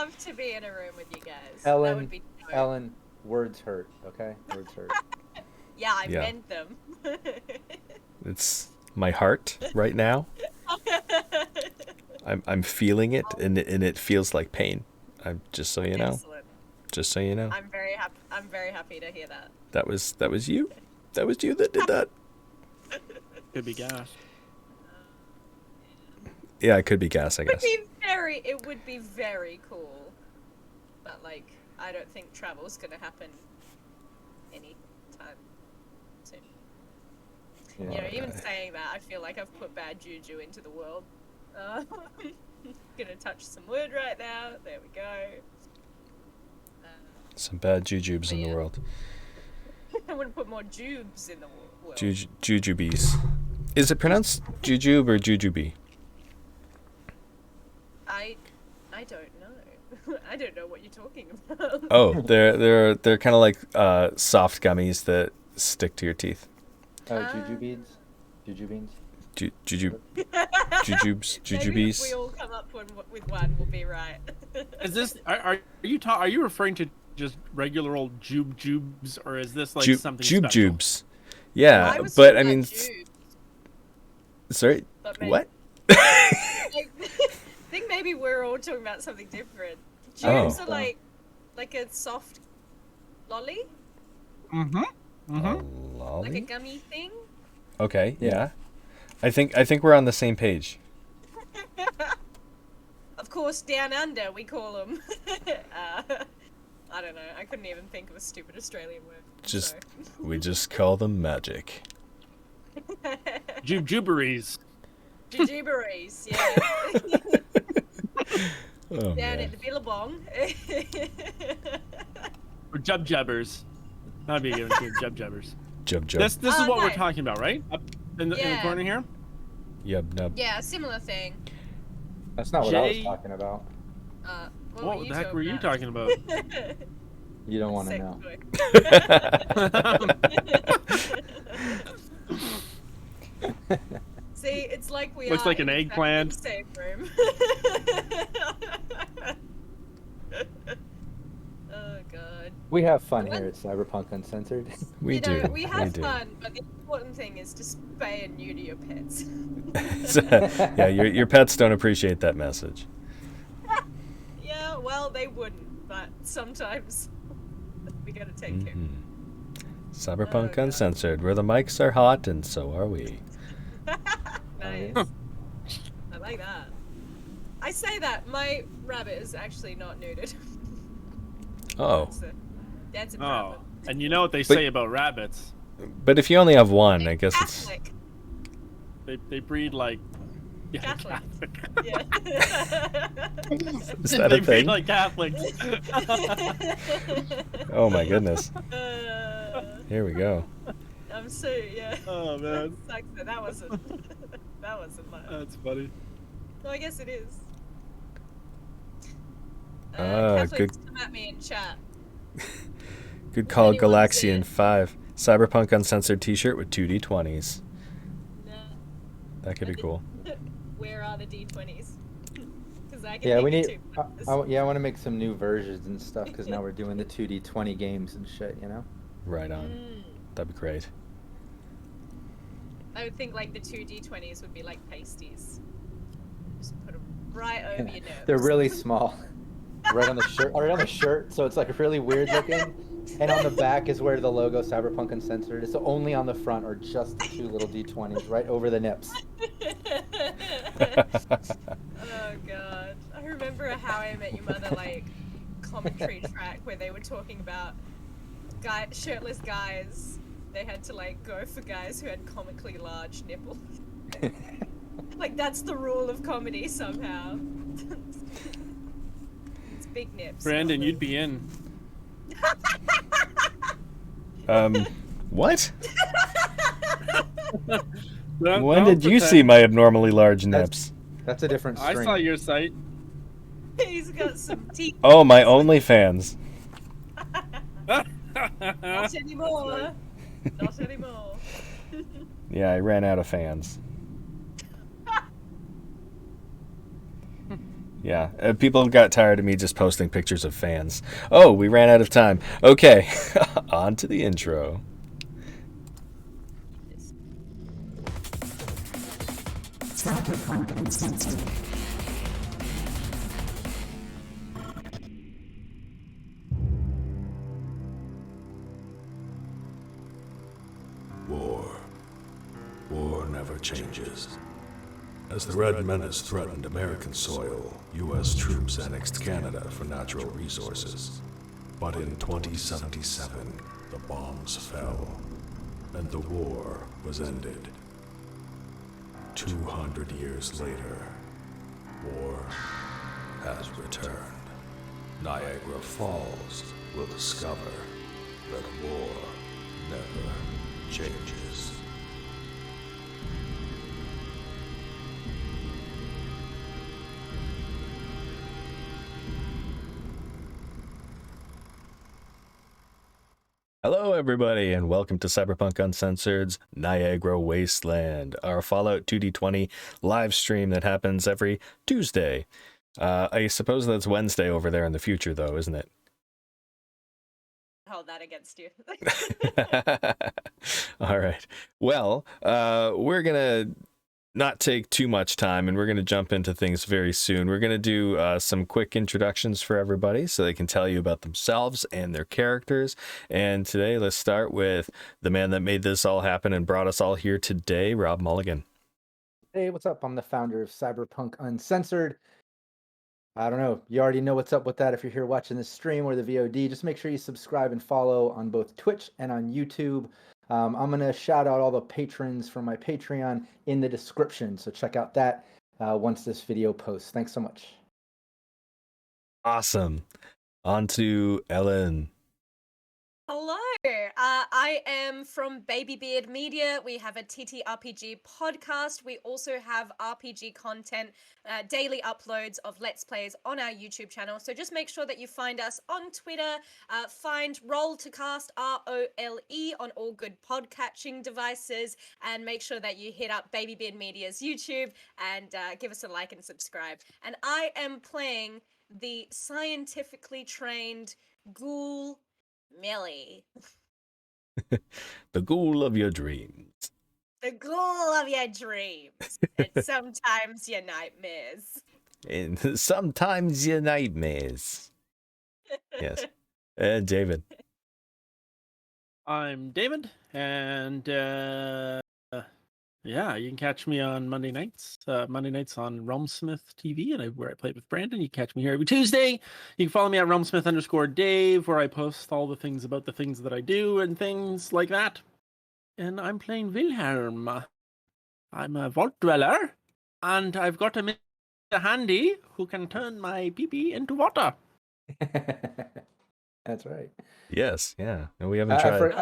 love to be in a room with you guys. Ellen, that would be dope. Ellen, words hurt, okay? Words hurt. Yeah, I meant them. It's my heart right now. I'm feeling it, and it feels like pain. I'm just so you know. Excellent. Just so you know. I'm very happy. I'm very happy to hear that. That was you. That was you that did that. Could be gas. Yeah, it could be gas, I guess. It would be very cool, but like I don't think travel's gonna happen anytime soon. Yeah. You know, even saying that, I feel like I've put bad juju into the world. Gonna touch some wood right now. There we go. Some bad jujubes in the world. I want to put more jubes in the world. Jujubes. Is it pronounced jujube or jujube? I don't know. I don't know what you're talking about. Oh, they're kind of like soft gummies that stick to your teeth. Oh, juju beans? Juju beans? Jujubes. Maybe if we all come up with one, we'll be right. Is this are you referring to just regular old jubes, or is this like something special? Jubes. Yeah, Well, but I mean, jubes, sorry, what? I think maybe we're all talking about something different. Jubes are like a soft lolly. Lolly? Like a gummy thing. Okay, yeah. I think we're on the same page. Of course, down under we call them. I don't know. I couldn't even think of a stupid Australian word. We just call them magic. Juberies. Jujuberies, yeah. Oh, Down at the Billabong. Or jubjubbers. That'd be a good one, jubjubbers. Jub. This is what we're talking about, right? Up in the corner here? Yub nub. Yeah, similar thing. That's not what I was talking about. What the heck were you talking about? You don't want to Sex know. toy. See, it's like we Looks are like an in eggplant. the same room. Oh god. We have fun here at Cyberpunk Uncensored. We do. We have fun, but the important thing is to spay and neuter your pets. Yeah, your pets don't appreciate that message. Yeah, well, they wouldn't, but sometimes we gotta take care. Cyberpunk Uncensored, where the mics are hot and so are we. Nice. I like that. I say that my rabbit is actually not neutered. Oh. That's a problem. And you know what they say about rabbits? But if you only have one, I guess Catholic. They breed like Catholic. Catholic. Yeah. Is that they a breed thing? like Catholics. Oh my goodness. Here we go. I'm so Oh man. Sucks that wasn't much. That's funny. No, I guess it is. Good. Catholics, come at me in chat. Good call, Anyone Galaxian 5. Cyberpunk Uncensored t-shirt with 2 D20s. No. That could be cool. Where are the D20s? Because I can Yeah, make we it need. too. I want to make some new versions and stuff because now we're doing the 2D20 games and shit. You know. Right on. That'd be great. I would think like the 2D20s would be like pasties. Just put them right over your nose. They're really small. Right on the shirt. Right on the shirt, so it's like really weird looking. And on the back is where the logo Cyberpunk Uncensored is. So only on the front are just the 2 little D20s right over the nips. Oh god. I remember a How I Met Your Mother like commentary track where they were talking about shirtless guys. They had to like go for guys who had comically large nipples. Like that's the rule of comedy somehow. It's big nips. Brandon, you'd be in. What? Don't When did you pretend. see my abnormally large nips? That's a different string. I saw your site. He's got some teeth. Oh, my OnlyFans. Not anymore. Not anymore. Yeah, I ran out of fans. Yeah, people got tired of me just posting pictures of fans. Oh, we ran out of time. Okay, on to the intro. War never changes. As the Red Menace threatened American soil, U.S. troops annexed Canada for natural resources. But in 2077, the bombs fell, and the war was ended. 200 years later, war has returned. Niagara Falls will discover that war never changes. Hello, everybody, and welcome to Cyberpunk Uncensored's Niagara Wasteland, our Fallout 2D20 live stream that happens every Tuesday. I suppose that's Wednesday over there in the future, though, isn't it? Hold that against you. All right. Well, we're going to not take too much time, and we're going to jump into things very soon. We're going to do some quick introductions for everybody so they can tell you about themselves and their characters. And today, let's start with the man that made this all happen and brought us all here today, Rob Mulligan. Hey, what's up? I'm the founder of Cyberpunk Uncensored. I don't know. You already know what's up with that if you're here watching the stream or the VOD. Just make sure you subscribe and follow on both Twitch and on YouTube. I'm going to shout out all the patrons from my Patreon in the description. So check out that once this video posts. Thanks so much. Awesome. On to Ellen. Hello, I am from Baby Beard Media. We have a TTRPG podcast. We also have RPG content, daily uploads of Let's Plays on our YouTube channel. So just make sure that you find us on Twitter, find Roll to Cast, ROLE, on all good podcatching devices, and make sure that you hit up Baby Beard Media's YouTube and give us a like and subscribe. And I am playing the scientifically trained ghoul Millie. The ghoul of your dreams. The ghoul of your dreams. And sometimes your nightmares. And sometimes your nightmares. Yes. David. I'm David, and yeah, you can catch me on Monday nights. Monday nights on Realmsmith TV, and where I play with Brandon. You can catch me here every Tuesday. You can follow me at Realmsmith_Dave, where I post all the things about the things that I do and things like that. And I'm playing Wilhelm. I'm a vault dweller, and I've got a handy who can turn my pee-pee into water. That's right. Yes, yeah. And we haven't tried.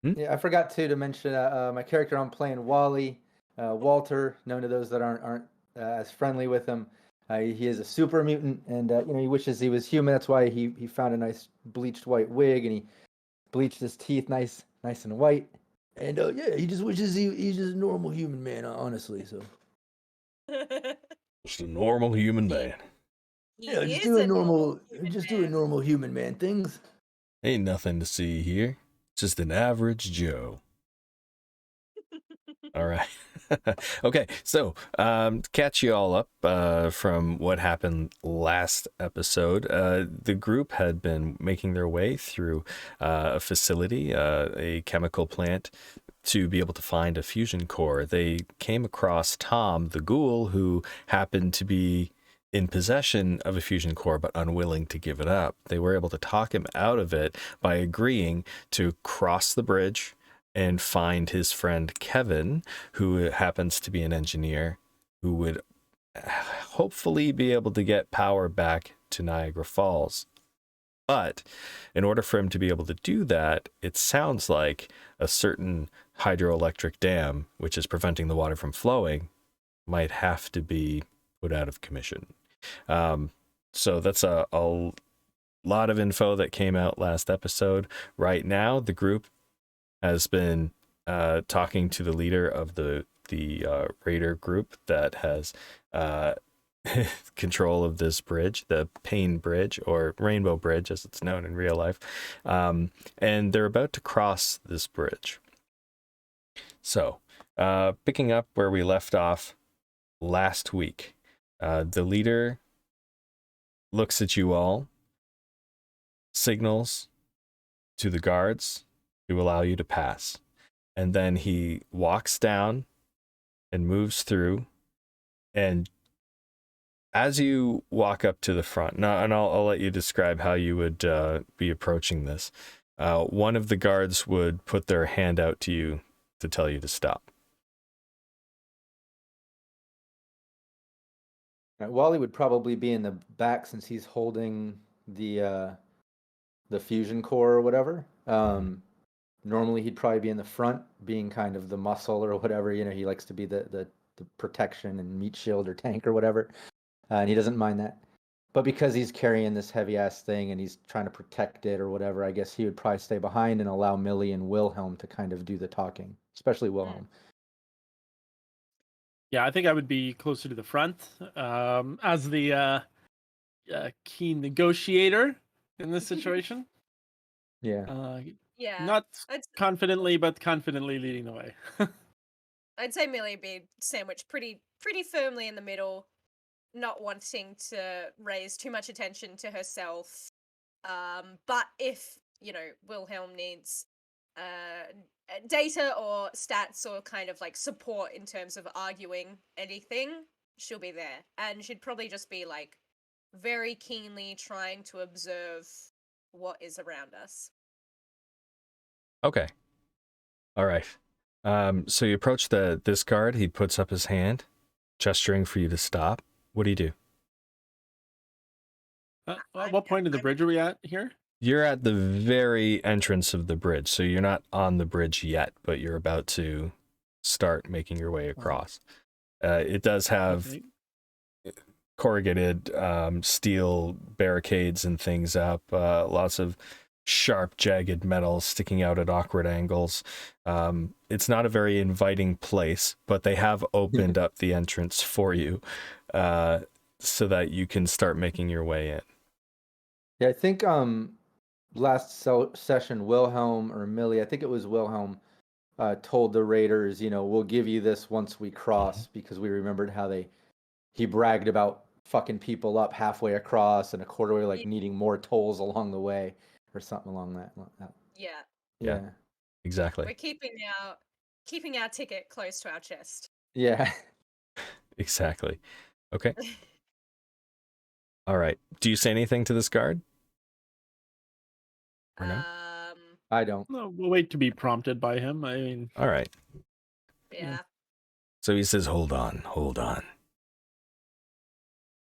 Yeah, I forgot to mention my character I'm playing, Wally, Walter, known to those that aren't as friendly with him. He is a super mutant, and he wishes he was human. That's why he found a nice bleached white wig, and he bleached his teeth nice and white. And yeah, he just wishes he's just a normal human man, honestly. So Just a normal human man. yeah, just doing normal human man things. Ain't nothing to see here. Just an average Joe. All right. Okay, so catch you all up from what happened last episode. The group had been making their way through a facility, a chemical plant, to be able to find a fusion core. They came across Tom, the ghoul, who happened to be in possession of a fusion core but unwilling to give it up. They were able to talk him out of it by agreeing to cross the bridge and find his friend Kevin, who happens to be an engineer, who would hopefully be able to get power back to Niagara Falls. But in order for him to be able to do that, it sounds like a certain hydroelectric dam, which is preventing the water from flowing, might have to be put out of commission. So that's a lot of info that came out last episode. Right now, the group has been talking to the leader of the raider group that has control of this bridge, the Pain Bridge, or Rainbow Bridge as it's known in real life. And they're about to cross this bridge. So, picking up where we left off last week, the leader looks at you all, signals to the guards to allow you to pass. And then he walks down and moves through. And as you walk up to the front, now, and I'll let you describe how you would be approaching this. One of the guards would put their hand out to you to tell you to stop. Wally would probably be in the back since he's holding the fusion core or whatever. Normally he'd probably be in the front, being kind of the muscle or whatever. You know, he likes to be the protection and meat shield or tank or whatever, and he doesn't mind that. But because he's carrying this heavy ass thing and he's trying to protect it or whatever, I guess he would probably stay behind and allow Millie and Wilhelm to kind of do the talking, especially Wilhelm. Yeah, I think I would be closer to the front as the keen negotiator in this situation. Yeah. Yeah. Not I'd, confidently, but confidently leading the way. I'd say Millie would be sandwiched pretty firmly in the middle, not wanting to raise too much attention to herself. But if, Wilhelm needs data or stats or kind of like support in terms of arguing anything, she'll be there. And she'd probably just be like very keenly trying to observe what is around us. Okay. All right. So you approach this guard. He puts up his hand, gesturing for you to stop. What do you do? At what point of the bridge are we at here? You're at the very entrance of the bridge, so you're not on the bridge yet, but you're about to start making your way across. It does have corrugated steel barricades and things up, lots of sharp, jagged metal sticking out at awkward angles. It's not a very inviting place, but they have opened up the entrance for you so that you can start making your way in. Yeah, I think last session, Wilhelm or Millie, I think it was Wilhelm, told the raiders, we'll give you this once we cross, because we remembered how he bragged about fucking people up halfway across and a quarter way, like needing more tolls along the way or something along that. Yeah, exactly. we're keeping our ticket close to our chest. Yeah. Exactly. Okay. All right. Do you say anything to this guard? Or no? I don't. No, we'll wait to be prompted by him. I mean, all right. Yeah. So he says, hold on.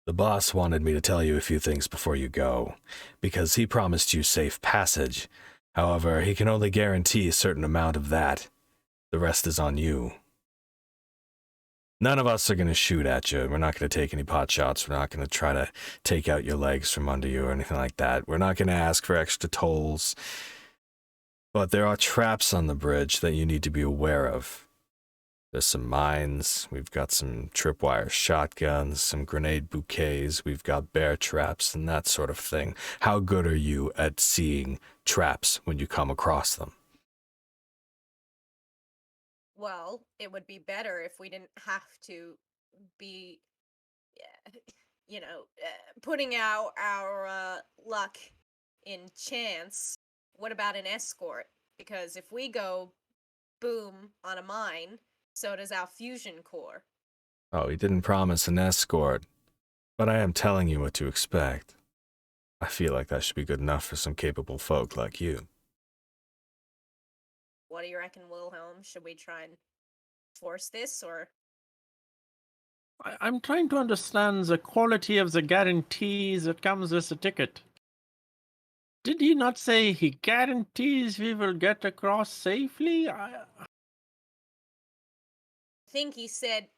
The boss wanted me to tell you a few things before you go, because he promised you safe passage. However, he can only guarantee a certain amount of that. The rest is on you. None of us are going to shoot at you. We're not going to take any pot shots. We're not going to try to take out your legs from under you or anything like that. We're not going to ask for extra tolls. But there are traps on the bridge that you need to be aware of. There's some mines. We've got some tripwire shotguns, some grenade bouquets. We've got bear traps and that sort of thing. How good are you at seeing traps when you come across them? Well, it would be better if we didn't have to be, putting out our luck in chance. What about an escort? Because if we go boom on a mine, so does our fusion core. Oh, he didn't promise an escort, but I am telling you what to expect. I feel like that should be good enough for some capable folk like you. What do you reckon, Wilhelm? Should we try and force this, or? I'm trying to understand the quality of the guarantees that comes with the ticket. Did he not say he guarantees we will get across safely? I think he said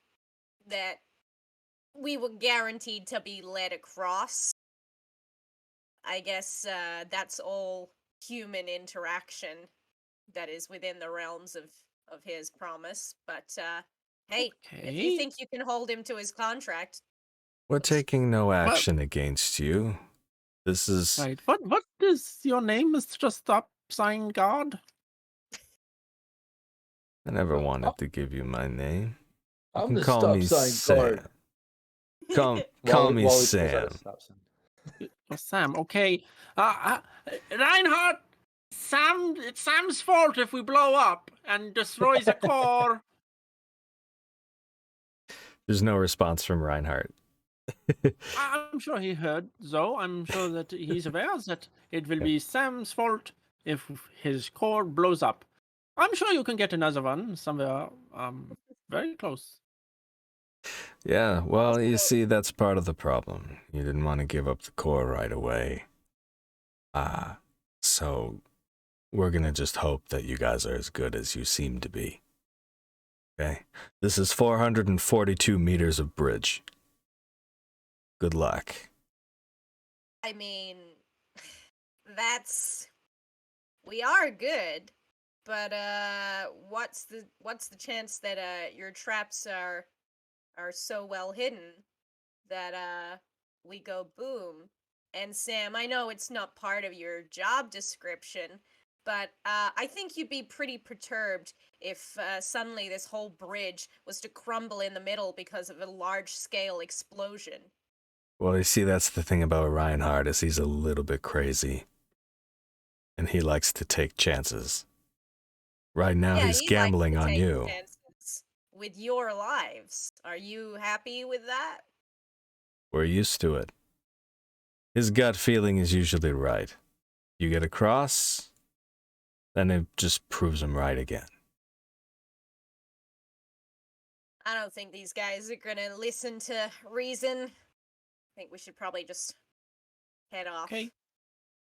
that we were guaranteed to be led across. I guess that's all human interaction that is within the realms of his promise. But hey, if you think you can hold him to his contract, We're taking no action against you. This is... Right. What is your name, Mr. Stop Sign God? I never wanted to give you my name. You I'm can the call stop me sign Sam. guard. Call me Wally pulls out Sam. a stop sign. Oh, Sam, okay. Reinhardt, it's Sam's fault if we blow up and destroys a core. There's no response from Reinhardt. I'm sure he heard, though. I'm sure that he's aware that it will be Sam's fault if his core blows up. I'm sure you can get another one somewhere very close. Yeah, well, you Also- see, that's part of the problem. You didn't want to give up the core right away. So we're gonna just hope that you guys are as good as you seem to be. Okay? This is 442 meters of bridge. Good luck. I mean, we are good, but what's the chance that your traps are so well hidden that we go boom? And Sam, I know it's not part of your job description, but I think you'd be pretty perturbed if suddenly this whole bridge was to crumble in the middle because of a large-scale explosion. Well, you see, that's the thing about Reinhardt, is he's a little bit crazy. And he likes to take chances. Right now, Yeah, he's he likes gambling to on take you. chances with your lives. Are you happy with that? We're used to it. His gut feeling is usually right. You get across, then it just proves him right again. I don't think these guys are gonna listen to reason. I think we should probably just head off. Okay.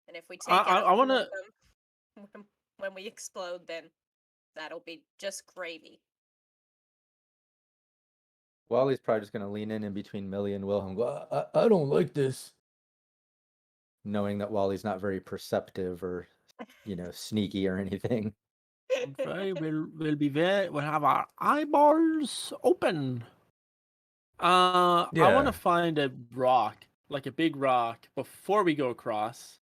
And if we take I out want one to. of them when we explode, then that'll be just gravy. Wally's probably just gonna lean in between Millie and Wilhelm. Go, I don't like this. Knowing that Wally's not very perceptive or, sneaky or anything. We'll have our eyeballs open. I want Yeah. to find a rock, like a big rock, before we go across.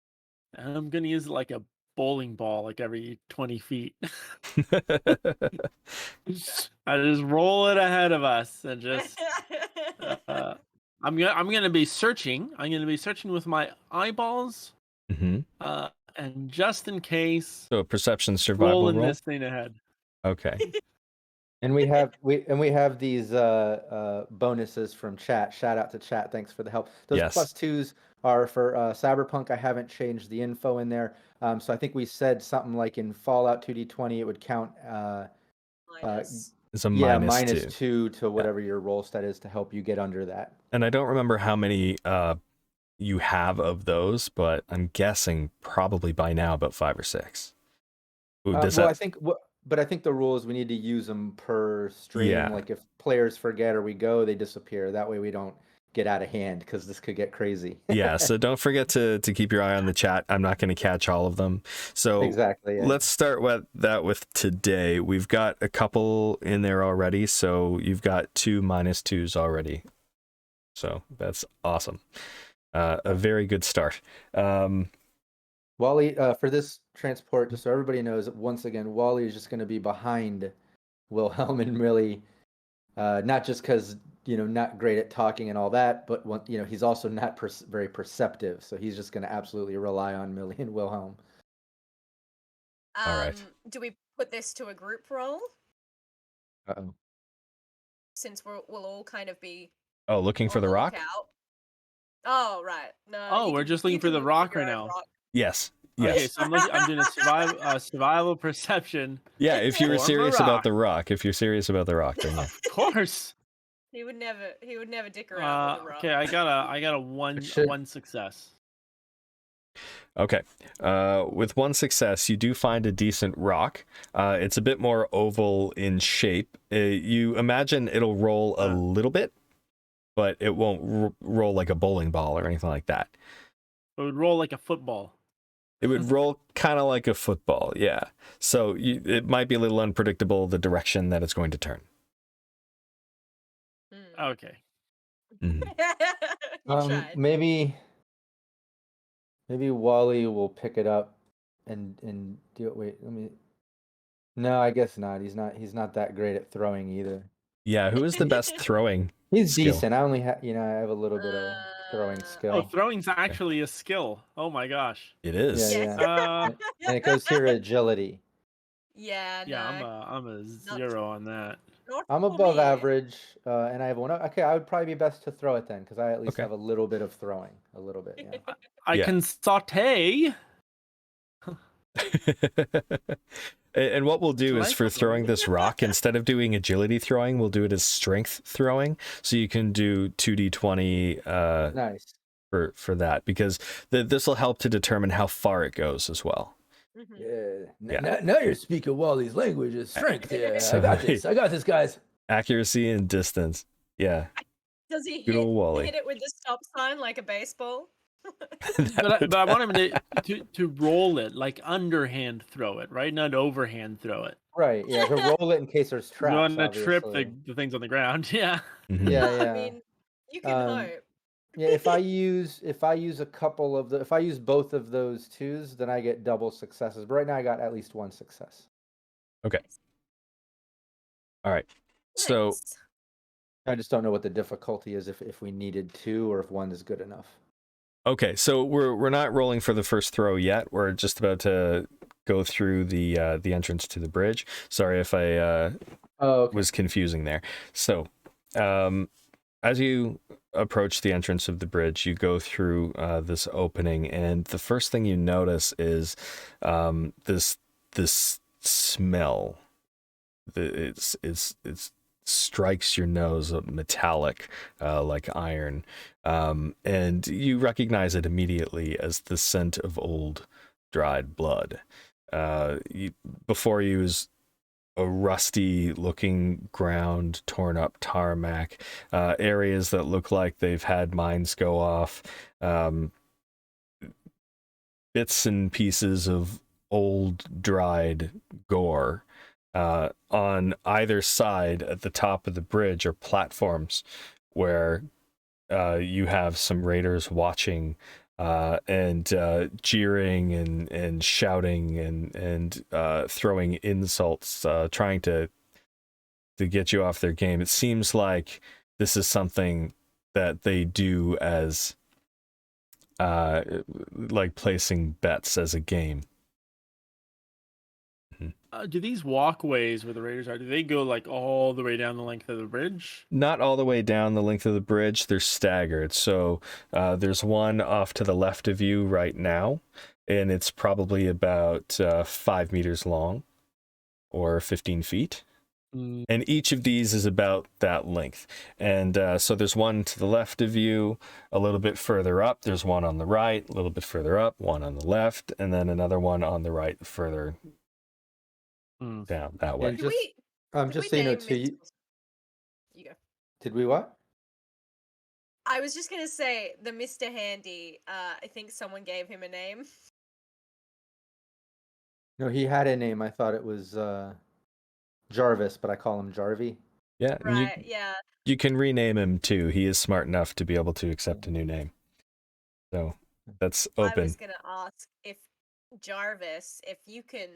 And I'm gonna use it like a bowling ball, like every 20 feet. I just roll it ahead of us and just. I'm gonna be searching. I'm gonna be searching with my eyeballs. Mm-hmm. And just in case, So a perception survival rolling roll? this thing ahead. Okay. And we have these bonuses from chat. Shout out to chat. Thanks for the help. Those Yes. +2s are for Cyberpunk. I haven't changed the info in there. So I think we said something like in Fallout 2d20 it would count Minus. It's a minus 2. 2 to whatever your roll stat is to help you get under that. And I don't remember how many you have of those, but I'm guessing probably by now about 5 or 6. I think the rule is we need to use them per stream. Yeah. Like if players forget or we go, they disappear. That way we don't get out of hand because this could get crazy. Yeah, so don't forget to keep your eye on the chat. I'm not going to catch all of them. So exactly. Yeah. let's start with today. We've got a couple in there already, so you've got 2 -2s already. So that's awesome. A very good start. Wally, for this transport, just so everybody knows, once again, Wally is just going to be behind Wilhelm and Millie, not just because, not great at talking and all that, but, he's also not very perceptive. So he's just going to absolutely rely on Millie and Wilhelm. All right. Do we put this to a group roll? Uh-oh. Since we'll all kind of be Oh, looking for on the rock? lookout. Oh, right. No. Oh, we're just looking for the rock right now. Yes. Okay, Yes. so I'm doing a survival perception. Yeah, if you were For the serious about rock. the rock, then yeah. Of course. He would never dick around with the rock. Okay, I got a one success. Okay. With 1 success, you do find a decent rock. It's a bit more oval in shape. You imagine it'll roll a little bit, but it won't roll like a bowling ball or anything like that. It would roll like a football. It would roll kind of like a football, yeah. So it might be a little unpredictable the direction that it's going to turn. Okay. Mhm. You tried. Maybe Wally will pick it up and do it. Wait, let me. No, I guess not. He's not that great at throwing either. Yeah, who is the best throwing He's skill? decent. I only have I have a little bit of throwing Uh, Oh, skill. throwing's actually a skill. Oh my gosh. It Yeah, is. Yes. yeah. And it goes here agility. Yeah, Yeah, no, I'm a not 0 on that. not I'm for above me. average, and I have one. Okay, I would probably be best to throw it then, because I at least Okay. have a little bit of throwing. A little bit, yeah. I Yeah. can saute. And what we'll do That's is what for I throwing thought. this rock, instead of doing agility throwing, we'll do it as strength throwing. So you can do 2d20 Nice. for that, because this will help to determine how far it goes as well. Mhm. Yeah. Yeah. Now you're speaking Wally's language. It's strength. Yeah, So- I got this. I got this, guys. Accuracy and distance. Yeah. Does he Good old Wally. hit it with the stop sign like a baseball? But I want him to roll it, like underhand throw it, right? Not overhand throw it. Right. Yeah. To roll it in case there's You traps. want to trip Obviously. the things on the ground. Yeah. Mhm. Yeah. I Yeah. mean, you can hope. Yeah. If I use a couple of if I use both of those twos, then I get double successes. But right now I got at least one success. Okay. All right. So Nice. I just don't know what the difficulty is if we needed two or if one is good enough. okay, so we're not rolling for the first throw yet. We're just about to go through the entrance to the bridge. Sorry if I Oh, okay. was confusing there. So, as you approach the entrance of the bridge, you go through this opening, and the first thing you notice is this smell. It's strikes your nose, metallic, like iron, and you recognize it immediately as the scent of old dried blood. Before you is a rusty looking ground, torn up tarmac, areas that look like they've had mines go off, bits and pieces of old dried gore. On either side at the top of the bridge are platforms where you have some raiders watching and jeering and shouting and throwing insults, trying to get you off their game. It seems like this is something that they do as like placing bets as a game. Do these walkways where the raiders are? Do they go like all the way down the length of the bridge? Not all the way down the length of the bridge. They're staggered. So there's one off to the left of you right now, and it's probably about 5 meters long or 15 feet. Mm. And each of these is about that length. And so there's one to the left of you, a little bit further up. There's one on the right, a little bit further up, one on the left, and then another one on the right further down that way. And Did we? Did just we so you know name too. You go. Did we what? I was just gonna say the Mr. Handy. I think someone gave him a name. No, he had a name. I thought it was Jarvis, but I call him Jarvie. Yeah, and Right? Yeah. you can rename him too. He is smart enough to be able to accept a new name. So that's I open. was gonna ask if Jarvis, if you can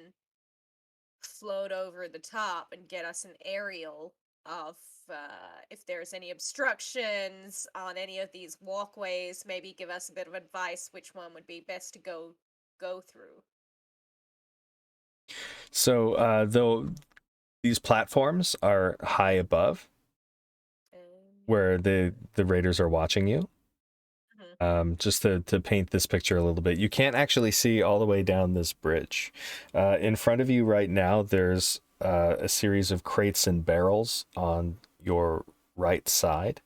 float over the top and get us an aerial of if there's any obstructions on any of these walkways, maybe give us a bit of advice which one would be best to go through. So though these platforms are high above where the raiders are watching you. Just to paint this picture a little bit, you can't actually see all the way down this bridge. In front of you right now, there's a series of crates and barrels on your right side,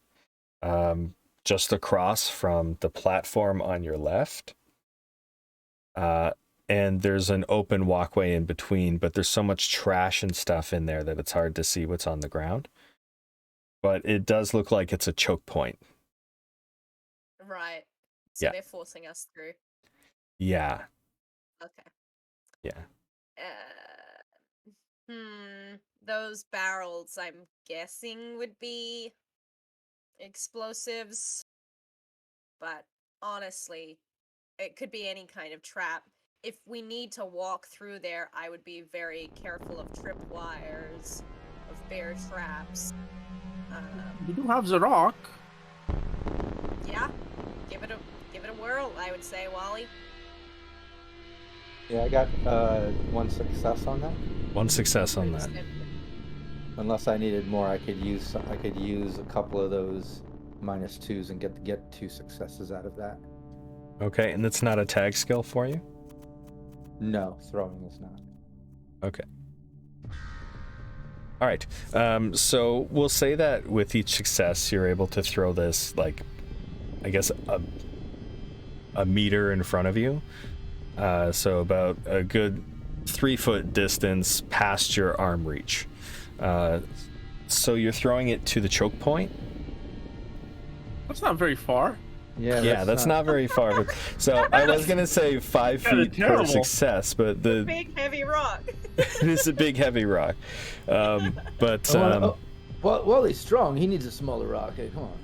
just across from the platform on your left. And there's an open walkway in between, but there's so much trash and stuff in there that it's hard to see what's on the ground. But it does look like it's a choke point. Right. So Yeah. they're forcing us through. Yeah. Okay. Yeah. Those barrels, I'm guessing, would be explosives, but honestly, it could be any kind of trap. If we need to walk through there, I would be very careful of tripwires, of bear traps. You do have the rock. Yeah, give it a whirl, I would say, Wally. Yeah, I got one success on that. One success on that. Unless I needed more, I could use a couple of those -2s and get 2 successes out of that. Okay, and it's not a tag skill for you? No, throwing is not. Okay. All right. So we'll say that with each success, you're able to throw this, like, I guess, a meter in front of you. So about a good 3-foot distance past your arm reach. So you're throwing it to the choke point. That's not very far. Yeah, that's not very far. But, so I was gonna say 5 Kinda feet per terrible. success, but the Big heavy rock. it is a big heavy rock. But Wally's strong. He needs a smaller rock. Hey, come on.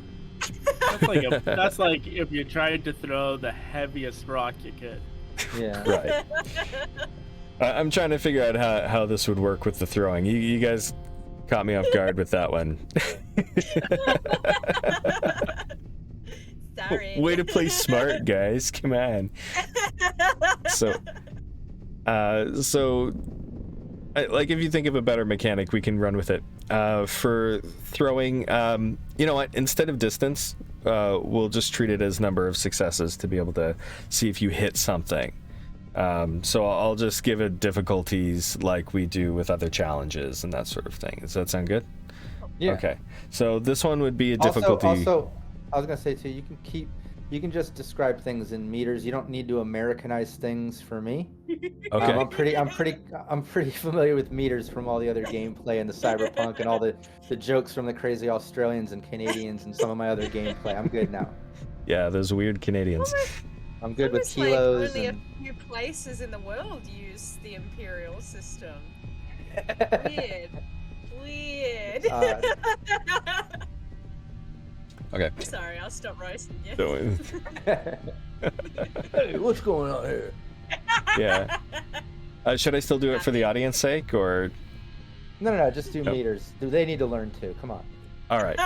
That's like if you tried to throw the heaviest rock you could. Yeah. right. I'm trying to figure out how this would work with the throwing. You guys caught me off guard with that one. Sorry. Way to play smart, guys. Come on. So, like, if you think of a better mechanic, we can run with it. For throwing, you know what? Instead of distance, we'll just treat it as number of successes to be able to see if you hit something. So I'll just give it difficulties like we do with other challenges and that sort of thing. Does that sound good? Yeah. Okay. So this one would be a difficulty. Also, I was gonna say too, you can just describe things in meters. You don't need to Americanize things for me. Okay. I'm pretty familiar with meters from all the other gameplay and the cyberpunk and all the jokes from the crazy Australians and Canadians and some of my other gameplay. I'm good now. Yeah, those weird Canadians. I'm good with Almost kilos. like only and... a few places in the world use the imperial system. Weird. Okay. Sorry, I'll stop roasting you. So, Hey, what's going on here? yeah. Should I still do it for the audience sake, or? No, just do Nope. meters. Do they need to learn too? Come on. All right.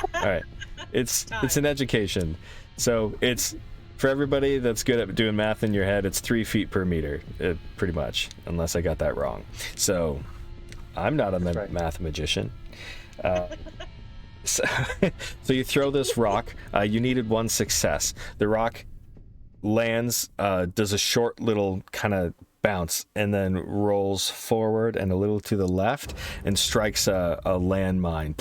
It's an education. So it's for everybody that's good at doing math in your head. It's 3 feet per meter, pretty much, unless I got that wrong. So I'm not a right. math magician. So you throw this rock. You needed 1 success. The rock lands, does a short little kind of bounce, and then rolls forward and a little to the left and strikes a landmine.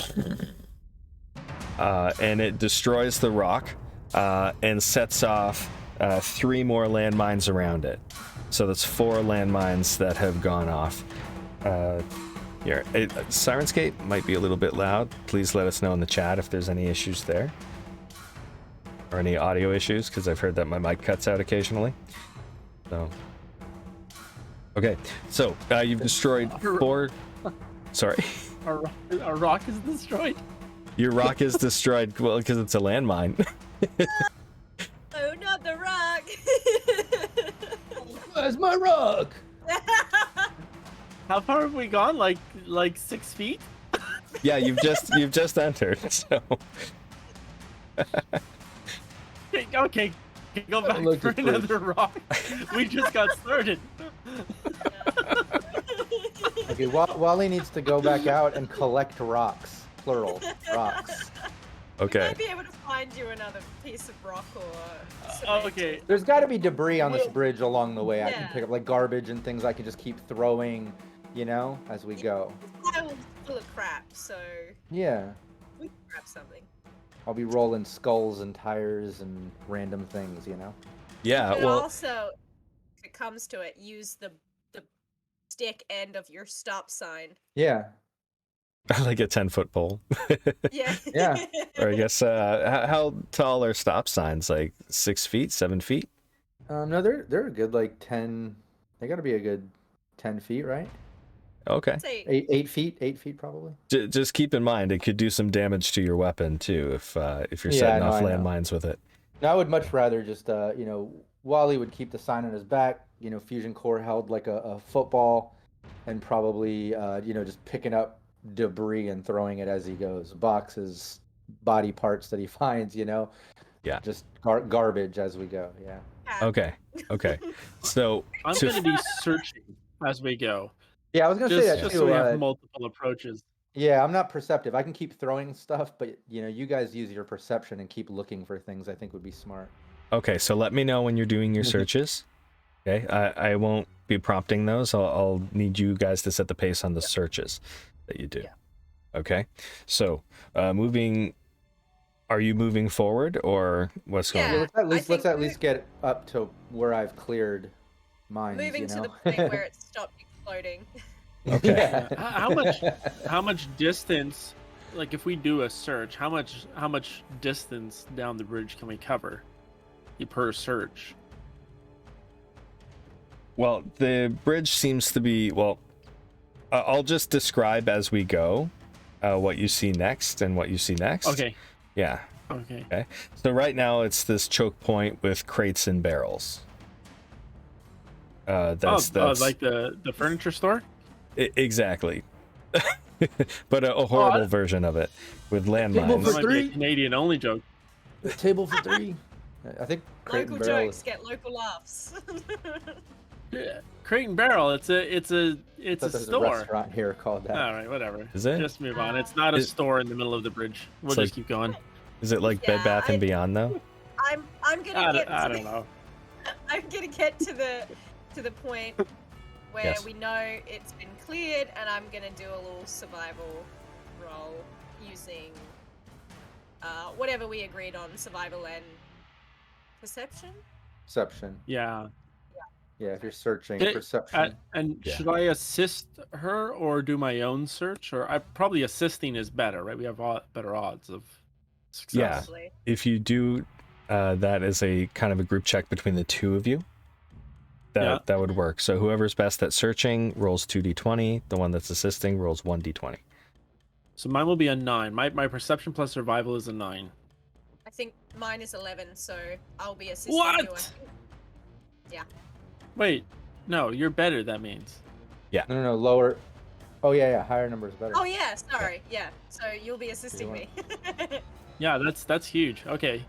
And it destroys the rock and sets off 3 more landmines around it. So that's 4 landmines that have gone off. Here, Sirenscape might be a little bit loud. Please let us know in the chat if there's any issues there. Or any audio issues, because I've heard that my mic cuts out occasionally. So, okay. So, you've destroyed 4... Sorry. Our rock is destroyed. Your rock is destroyed, well, because it's a landmine. Oh, not the rock! Where's my rock? How far have we gone? Like 6 feet? Yeah, you've just entered, so... Okay, go back Look for at another rock. We just got started. Okay, Wally needs to go back out and collect rocks. Plural. Rocks. Okay. Might be able to find you another piece of rock or cement. Okay. There's got to be debris on this bridge along the way. I can Yeah. pick up like garbage and things I can just keep throwing, you know, as we go. This island's full of crap, so Yeah. we can grab something. I'll be rolling skulls and tires and random things, you know? Yeah, But well... also, if it comes to it, use the stick end of your stop sign. Yeah. like a 10-foot pole. Yeah. Yeah. Or I guess, how tall are stop signs? Like 6 feet, 7 feet? No, they're a good like 10. They got to be a good 10 feet, right? Okay. Say 8 feet probably. Just keep in mind, it could do some damage to your weapon too if you're Yeah, setting no, off I know. landmines with it. No, I would much rather just, Wally would keep the sign on his back, Fusion Core held like a football, and probably, just picking up debris and throwing it as he goes. Boxes, body parts that he finds, Yeah. just garbage as we go. Yeah. Okay. So I'm going to be searching as we go. Yeah, I was going to say that Just too. so we have multiple approaches. Yeah, I'm not perceptive. I can keep throwing stuff, but, you guys use your perception and keep looking for things I think would be smart. Okay, so let me know when you're doing your searches. Okay, I won't be prompting those. I'll need you guys to set the pace on the searches that you do. Yeah. Okay, so are you moving forward or what's going on? Yeah, let's at we- least get up to where I've cleared mines. moving to the point where it stopped exploding. Okay. Yeah. How much distance, like if we do a search, how much distance down the bridge can we cover per search? Well, the bridge seems to be, I'll just describe as we go what you see next and what you see next. Okay. Yeah. Okay. So right now it's this choke point with crates and barrels. That's like the furniture store? Exactly. But a horrible version of it with landmines. That might be a Canadian only joke. Table for 3. I think Crate Local and Barrel jokes get local laughs. Yeah. Crate and Barrel. It's a there's a store. restaurant here called that. All right, whatever. Is it? Just move on. It's not a store in the middle of the bridge. We'll It's just keep going. Is it like Yeah, Bed Bath and Beyond though? I'm gonna get. I don't know. I'm gonna get to the point where Yes. we know it's been cleared, and I'm gonna do a little survival roll using whatever we agreed on, survival and perception. Perception. Yeah. Yeah, if you're searching, Okay, perception. And Yeah. should I assist her or do my own search? Or probably assisting is better, right? We have better odds of success. Yeah. Probably. If you do that as a kind of a group check between the two of you, that would work. So whoever's best at searching rolls 2d20. The one that's assisting rolls 1d20. So mine will be a 9. My perception plus survival is a 9. I think mine is 11, so I'll be assisting What? you. I think. Yeah. Wait, no, you're better. That means. No, lower. Oh yeah, higher number is better. Oh yeah, sorry. Yeah. So you'll be assisting me. Yeah, that's huge. Okay,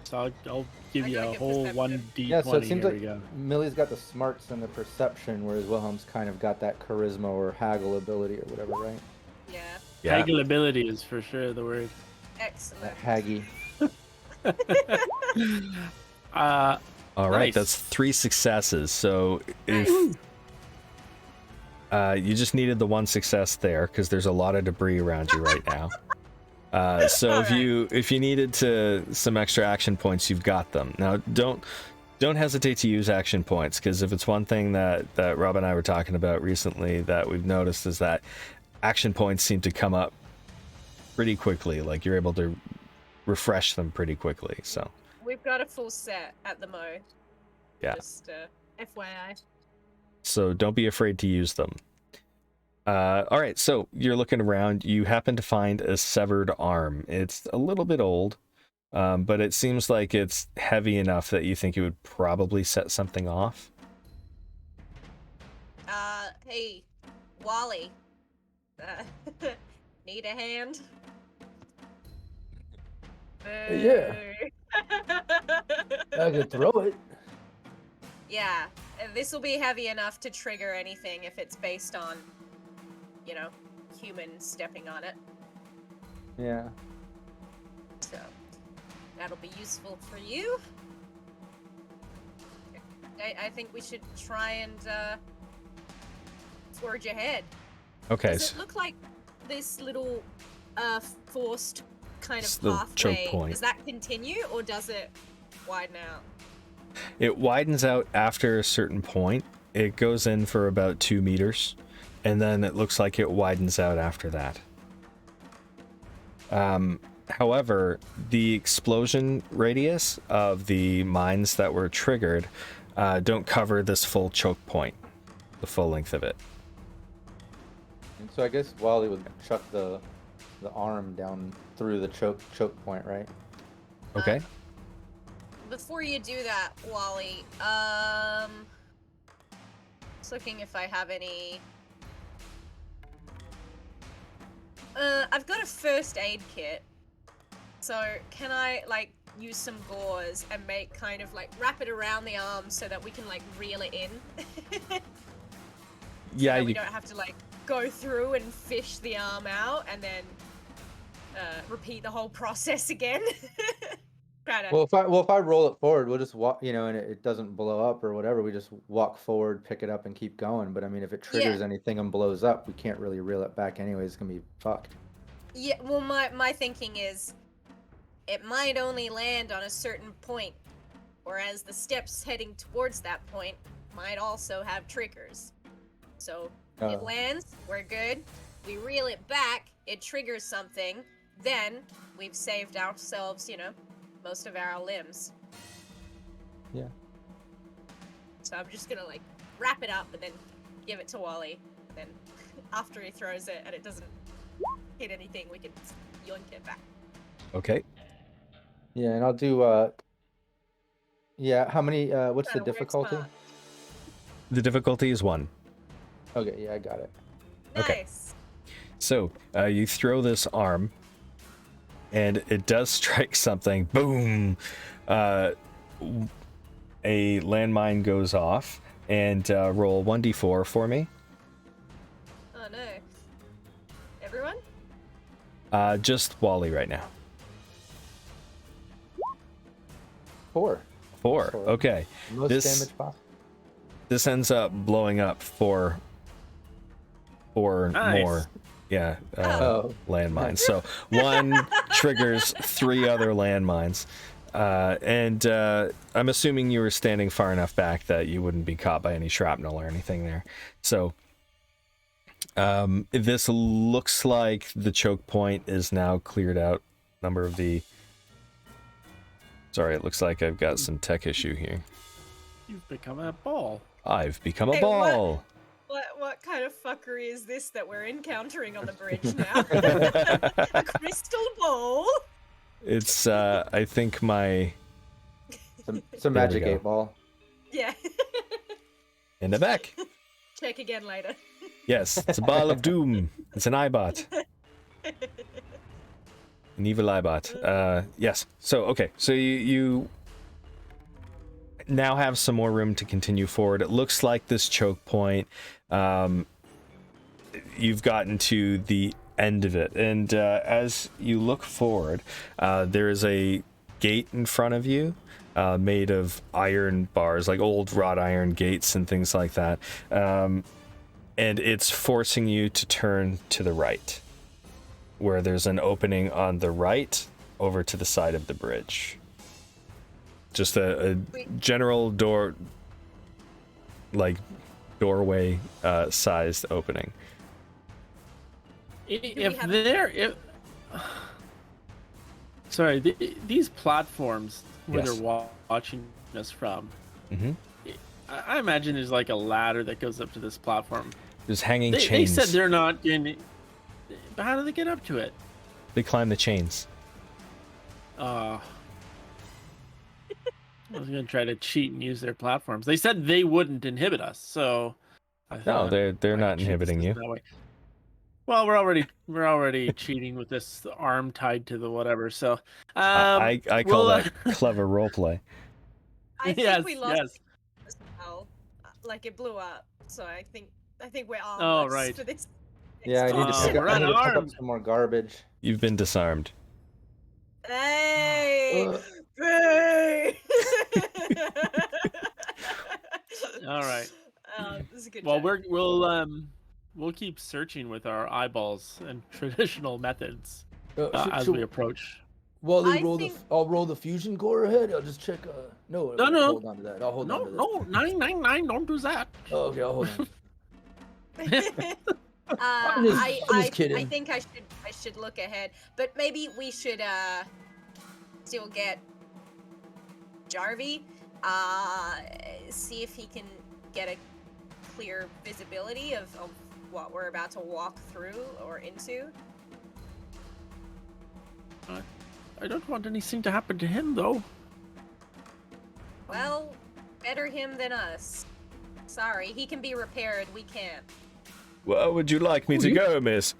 so I'll give I'm you gonna a get whole perception. 1d20. Yeah, so it seems Here like we go. Millie's got the smarts and the perception, whereas Wilhelm's kind of got that charisma or haggle ability or whatever, right? Yeah. Yeah. Haggle ability is for sure the word. Excellent. That haggy. All right, Nice. that's 3 successes. So if you just needed the 1 success there because there's a lot of debris around you right now. So if you needed some extra action points, you've got them. Now don't hesitate to use action points, because if it's one thing that Rob and I were talking about recently that we've noticed is that action points seem to come up pretty quickly. Like you're able to refresh them pretty quickly. So We've got a full set at the mo. Yeah. Just FYI. So don't be afraid to use them. All right, so you're looking around. You happen to find a severed arm. It's a little bit old, but it seems like it's heavy enough that you think it would probably set something off. Hey, Wally. Need a hand? Yeah. I could throw it. Yeah, this will be heavy enough to trigger anything if it's based on, humans stepping on it. Yeah. So, that'll be useful for you. I think we should try and forge ahead. Okay, Does it look like this little forced kind It's of the choke pathway? point. Does that continue, or does it widen out? it widens out after a certain point. It goes in for about 2 meters, and then it looks like it widens out after that. However, the explosion radius of the mines that were triggered don't cover this full choke point, the full length of it. And so I guess Wally would chuck the arm down through the choke point, right? Okay. Before you do that, Wally, just looking if I have any. I've got a first aid kit. So can I like use some gauze and make kind of like wrap it around the arm so that we can like reel it in? Yeah, so we don't have to like go through and fish the arm out and then repeat the whole process again. Well, if I roll it forward, we'll just walk, and it doesn't blow up or whatever. We just walk forward, pick it up, and keep going. But I mean, if it triggers anything and blows up, we can't really reel it back anyway. It's gonna be fucked. Yeah. Well, my thinking is, it might only land on a certain point, whereas the steps heading towards that point might also have triggers. So it lands, we're good. We reel it back, it triggers something, then we've saved ourselves, most of our limbs. Yeah. So I'm just gonna like wrap it up and then give it to Wally. And then after he throws it and it doesn't hit anything, we can yoink it back. Okay. Yeah, and I'll do. How many? What's the Kinda weird difficulty? spot. The difficulty is 1. Okay, yeah, I got it. Okay. Nice. So you throw this arm, and it does strike something. Boom! A landmine goes off, and roll 1d4 for me. Oh no. Everyone? Just Wally right now. 4. 4. Okay. Most damage possible. This ends up blowing up 4 Nice. more. Yeah, Oh. landmines. So 1 triggers 3 other landmines. And I'm assuming you were standing far enough back that you wouldn't be caught by any shrapnel or anything there. So this looks like the choke point is now cleared out. Sorry, it looks like I've got some tech issue here. You've become a ball. I've become a Hey, ball. What kind of fuckery is this that we're encountering on the bridge now? A crystal ball? It's I think my Some There we magic go. 8-ball. Yeah. in the back. Check again later. Yes, it's a ball of doom. It's an eyebot. An evil eyebot. Yes. So okay. So you now have some more room to continue forward. It looks like this choke point. You've gotten to the end of it, and as you look forward, there is a gate in front of you, made of iron bars, like old wrought iron gates and things like that. And it's forcing you to turn to the right, where there's an opening on the right over to the side of the bridge. Just a general door, like doorway sized opening. Sorry, these platforms where Yes. they're watching us from, Mm-hmm. I imagine there's like a ladder that goes up to this platform. There's hanging They chains. said they're not going. But how do they get up to it? They climb the chains. I was gonna try to cheat and use their platforms. They said they wouldn't inhibit us, so I No, thought they're I not could cheat inhibiting you. that way. Well, we're already cheating with this arm tied to the whatever. So I call that clever roleplay. I think Yes, we lost yes. as well. Like it blew up. So I think we're Oh, armless right. for this. Yeah, I need to Oh, pick up, we're I need to pick up unarmed. some more garbage. You've been disarmed. Hey! Ugh. Hey! All right. This is a good Well, joke. we'll keep searching with our eyeballs and traditional methods as Should we approach. Wally I think- I'll roll the fusion core ahead. I'll just check. No, No. hold on to that. I'll hold on to this. No, 999. Don't do that. Oh, okay, I'll hold on. I'm just kidding. I think I should look ahead, but maybe we should still get Jarvie, see if he can get a clear visibility of what we're about to walk through or into? I don't want anything to happen to him, though. Well, better him than us. Sorry, he can be repaired, we can't. Where would you like me to go, miss?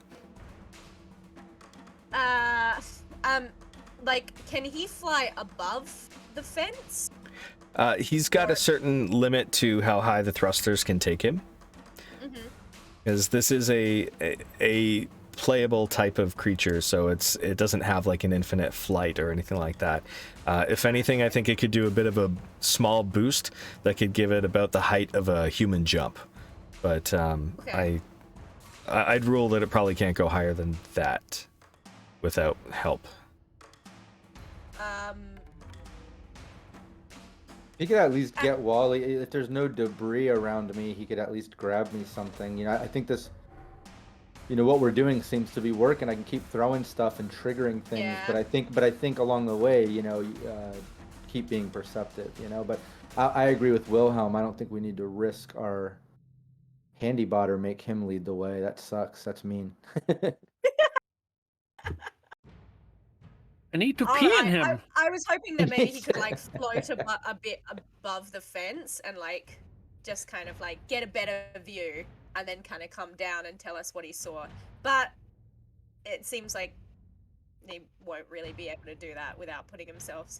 Like, can he fly above the fence? He's got a certain limit to how high the thrusters can take him. Because this is a playable type of creature, so it doesn't have like an infinite flight or anything like that. If anything, I think it could do a bit of a small boost that could give it about the height of a human jump. But Okay. I'd rule that it probably can't go higher than that without help. He could at least get Wally. If there's no debris around me, he could at least grab me something. You know, I think this, you know, what we're doing seems to be working. I can keep throwing stuff and triggering things, Yeah. but I think along the way, you know, keep being perceptive. You know, but I agree with Wilhelm. I don't think we need to risk our handy bot or make him lead the way. That sucks. That's mean. I need to All pee in right, him. I was hoping that maybe he could like float a bit above the fence and like just kind of like get a better view and then kind of come down and tell us what he saw. But it seems like he won't really be able to do that without putting himself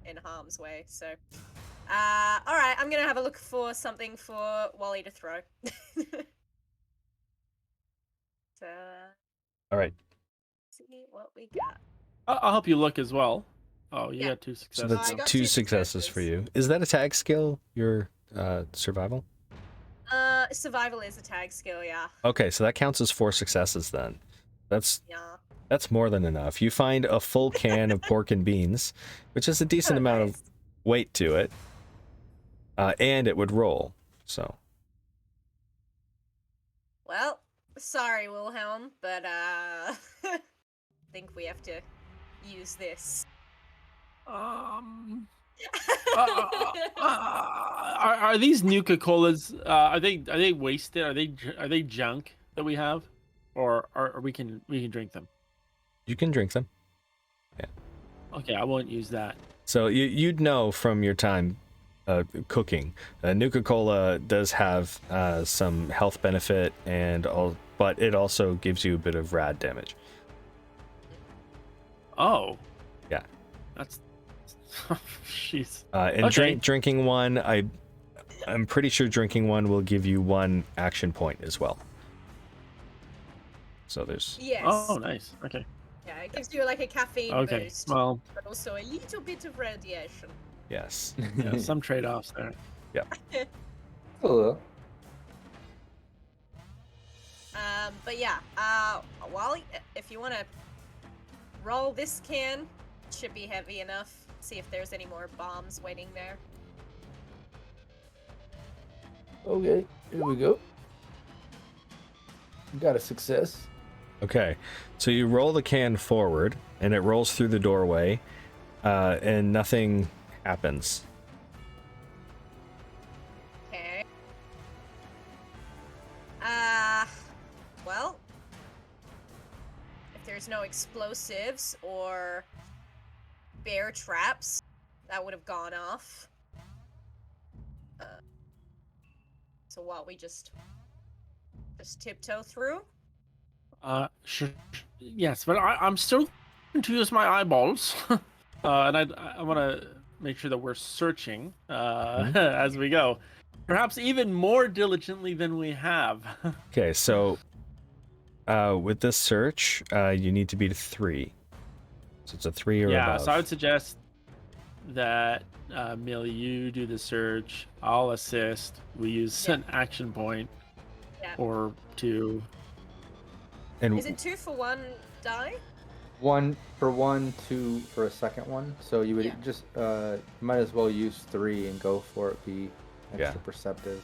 in harm's way. So, all right, I'm gonna have a look for something for Wally to throw. So, All right. see what we got. I'll help you look as well. Oh, you Yeah. got 2 So successes. that's I got two two successes for successes. you. Is that a tag skill? Your survival? Survival is a tag skill, yeah. Okay, so that counts as 4 successes then. That's Yeah. more than enough. You find a full can of pork and beans, which is a decent Oh, amount nice. of weight to it, and it would roll. So Well, sorry, Wilhelm, but I think we have to use this. Are these Nuka-Colas? Are they wasted? Are they junk that we have, or we can drink them? you can drink them. Okay, I won't use that. So you'd know from your time cooking, Nuka-Cola does have some health benefit but it also gives you a bit of rad damage. Oh, Yeah. that's jeez. And Okay. drinking one, I'm pretty sure drinking one will give you 1 action point as well. So there's Yes. Oh, nice. Okay. Yeah, it gives you like a caffeine Okay. boost, Well, but also a little bit of radiation. yes. yeah, some trade-offs there. Hello. But yeah, Wally, if you want to roll this can, it should be heavy enough. See if there's any more bombs waiting there. Okay, here we go. Got a success. Okay, so you roll the can forward, and it rolls through the doorway, and nothing happens. Okay. Well, if there's no explosives or bear traps, that would have gone off. So what, we just tiptoe through? Sure. Yes, but I'm still going to use my eyeballs, and I want to make sure that we're searching as we go, perhaps even more diligently than we have. Okay, so with this search, you need to beat a 3. So it's a 3 or Yeah, above. so I would suggest that Millie, you do the search. I'll assist. We use Yeah. an action point Yeah. or 2. And Is it 2 for 1 die? 1 for 1, 2 for a second one. So you would Yeah. just might as well use 3 and go for it. Be extra Yeah. perceptive.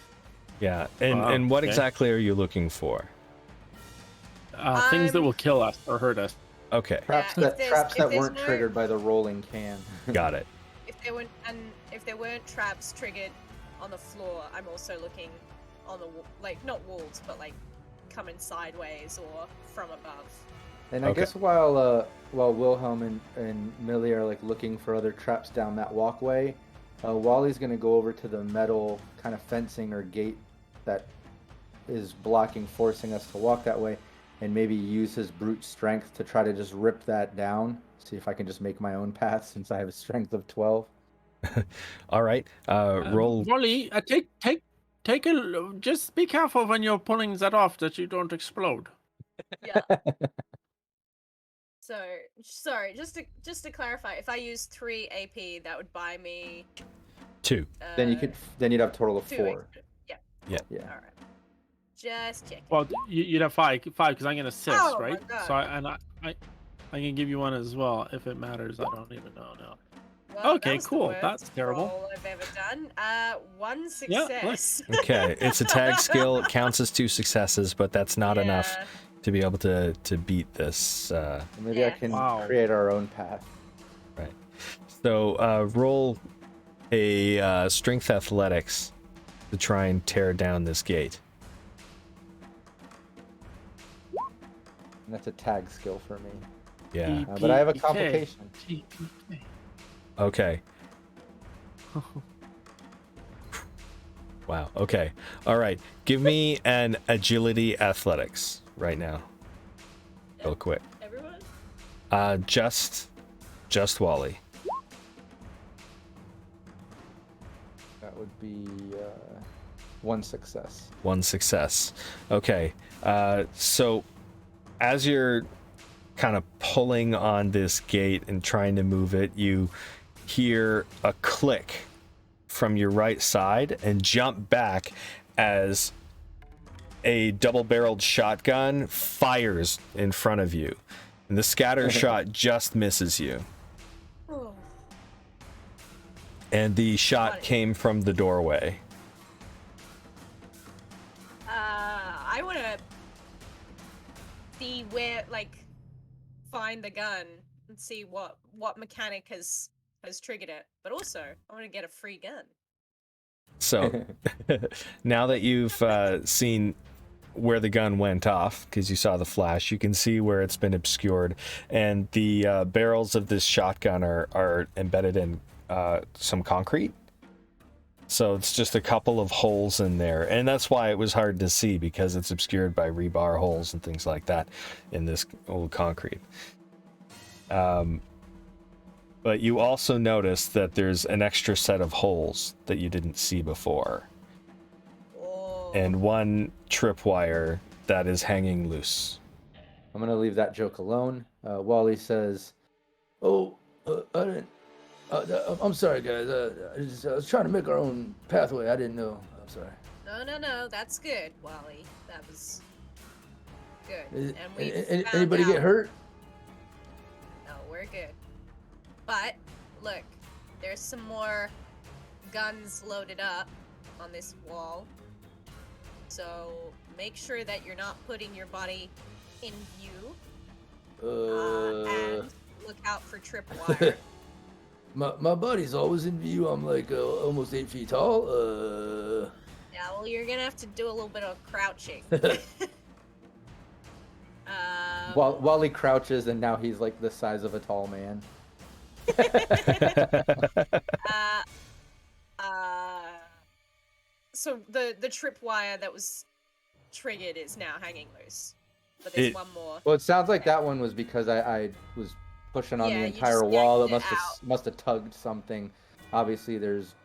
yeah, and what Okay. exactly are you looking for? Things that I'm- will kill us or hurt us. Okay, Traps if that there's- traps if that there's weren't no- triggered by the rolling can. got it. If there weren't traps triggered on the floor, I'm also looking on the like not walls, but like coming sideways or from above. And I Okay. guess while Wilhelm and Millie are like looking for other traps down that walkway, Wally's gonna go over to the metal kind of fencing or gate that is forcing us to walk that way, and maybe use his brute strength to try to just rip that down. See if I can just make my own path since I have a strength of 12. All right. Roll. Wally, just be careful when you're pulling that off that you don't explode. Yeah. So, sorry, just to clarify, if I use 3 AP, that would buy me 2. Then you'd have a total of 2 4. extra. Yeah. Yeah. Yeah. All right. Just checking. Well, you'd have 5 because I'm gonna assist, Oh, my right? God. So I can give you one as well if it matters. I don't even know now. Well, Okay, that was the cool. worst That's terrible. roll I've ever done. 1 Yeah, success. Okay. It's a tag skill. It counts as 2 successes, but that's not enough Yeah. to be able to beat this. Maybe I Yes. can Wow. create our own path. Right. So roll a strength athletics to try and tear down this gate. And that's a tag skill for me. Yeah. But I have a TPK. complication. TPK. Okay. Wow. Okay. All right. Give me an agility athletics right now. Real quick. Everyone? Just Wally. That would be 1 success. 1 success. Okay. So as you're kind of pulling on this gate and trying to move it, you hear a click from your right side and jump back as a double-barreled shotgun fires in front of you. And the scatter shot just misses you. Oh. And the shot Got it. came from the doorway. I want to see where, find the gun and see what mechanic has triggered it. But also, I want to get a free gun. So now that you've seen where the gun went off, because you saw the flash, you can see where it's been obscured, and the barrels of this shotgun are embedded in some concrete. So it's just a couple of holes in there, and that's why it was hard to see, because it's obscured by rebar holes and things like that in this old concrete. But you also notice that there's an extra set of holes that you didn't see before, Oh. and one tripwire that is hanging loose. I'm going to leave that joke alone. Wally says, "Oh, I didn't. I'm sorry, guys. I was trying to make our own pathway. I didn't know. I'm sorry." No, that's good, Wally. That was good. Is- And we Anybody get hurt? No, we're good. But look, there's some more guns loaded up on this wall. So make sure that you're not putting your body in view. And look out for tripwire. My body's always in view. I'm like almost 8 feet tall. Yeah, well, you're gonna have to do a little bit of crouching. Wally crouches, and now he's like the size of a tall man. So the tripwire that was triggered is now hanging loose. But there's one more. Well, it sounds like that one was because I was pushing on Yeah, the you entire just wall. It yanked it must have tugged something. Obviously, there's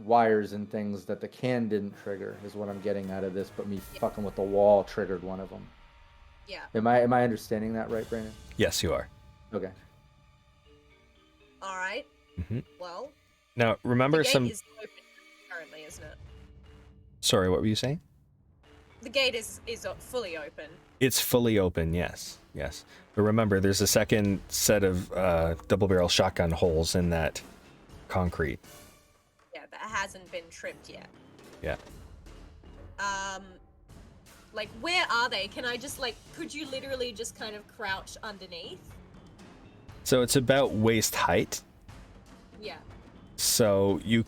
wires and things that the can didn't trigger, is what I'm getting out of this. But me fucking with the wall triggered one of them. Yeah. Am I understanding that right, Brandon? Yes, you are. Okay. All right. Mhm. Well, Now, remember the gate some... is open currently, isn't it? Sorry, what were you saying? The gate is fully open. It's fully open, yes. Yes. But remember, there's a second set of double-barrel shotgun holes in that concrete. Yeah, that hasn't been tripped yet. Yeah. Like, where are they? Can I just, could you literally just kind of crouch underneath? So it's about waist height. Yeah. So you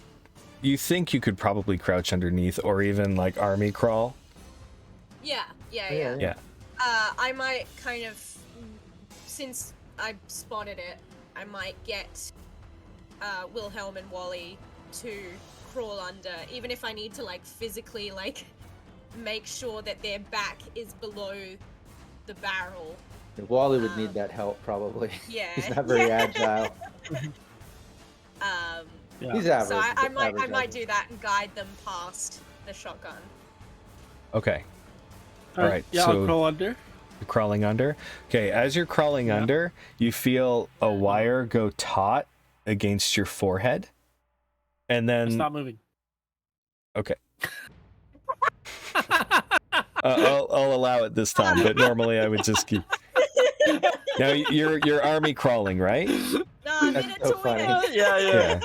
think you could probably crouch underneath, or even army crawl. Yeah. Yeah. I might kind of, since I spotted it, I might get Wilhelm and Wally to crawl under, even if I need to like physically like make sure that their back is below the barrel. Wally would need that help probably. Yeah. He's not very agile. Yeah. He's average. So I might average. do that and guide them past the shotgun. Okay. All right. Yeah, so I'll crawl under. you're crawling under. Okay. As you're crawling under, you feel a wire go taut against your forehead, and then Stop moving. okay. I'll allow it this time, but normally I would just keep. Now you're army crawling, right? No, I'm in That's it so to win funny. it. Yeah.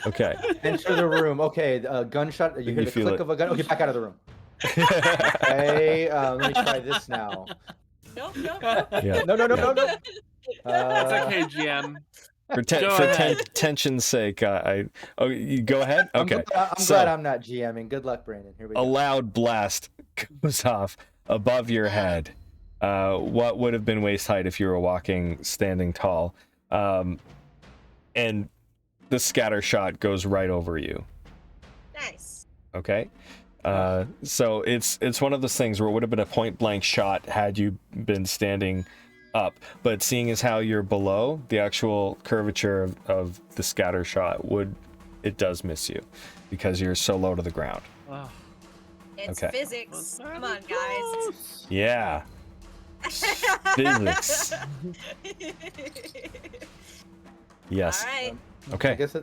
Okay. Enter the room. Okay, gunshot. You hear You the feel click it. of a gun. Okay, back out of the room. Okay, let me try this now. Nope. Yeah. No. It's okay, GM. For Go ahead. tension's sake, you go ahead. I'm Okay. glad I'm not GMing. Good luck, Brandon. Here we A go. loud blast goes off above your head. What would have been waist height if you were walking standing tall, and the scatter shot goes right over you. Nice. Okay. So it's one of those things where it would have been a point blank shot had you been standing up, but seeing as how you're below, the actual curvature of the scatter shot it does miss you because you're so low to the ground. Wow. It's Okay. physics. Come on, guys. Yeah. Physics. Yes. All right. I Okay. guess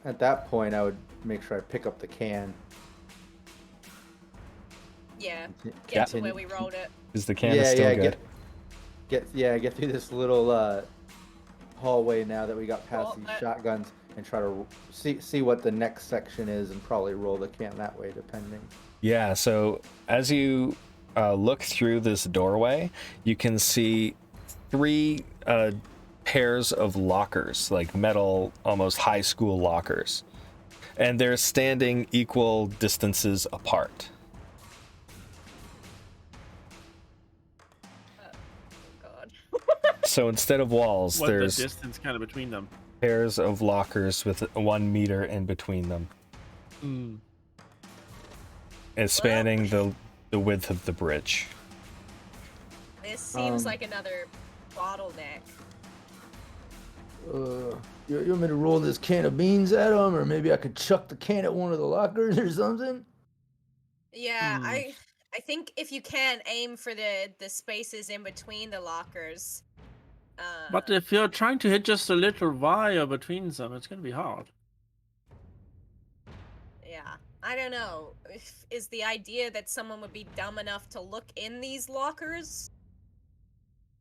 at that point, I would make sure I pick up the can. Yeah. Yeah. Get to where we rolled it. Is the can still good? Get through this little hallway now that we got past Well, these shotguns and try to see what the next section is and probably roll the can that way depending. Yeah, so as you look through this doorway, you can see 3 pairs of lockers, like metal, almost high school lockers. And they're standing equal distances apart. God. So instead of walls, What there's the distance kind of between them? pairs of lockers with 1 meter in between them. Hmm. And spanning the width of the bridge. This seems like another bottleneck. You want me to roll this can of beans at them, or maybe I could chuck the can at one of the lockers or something? Yeah, I think if you can aim for the spaces in between the lockers. But if you're trying to hit just a little wire between them, it's gonna be hard. Yeah, I don't know. Is the idea that someone would be dumb enough to look in these lockers,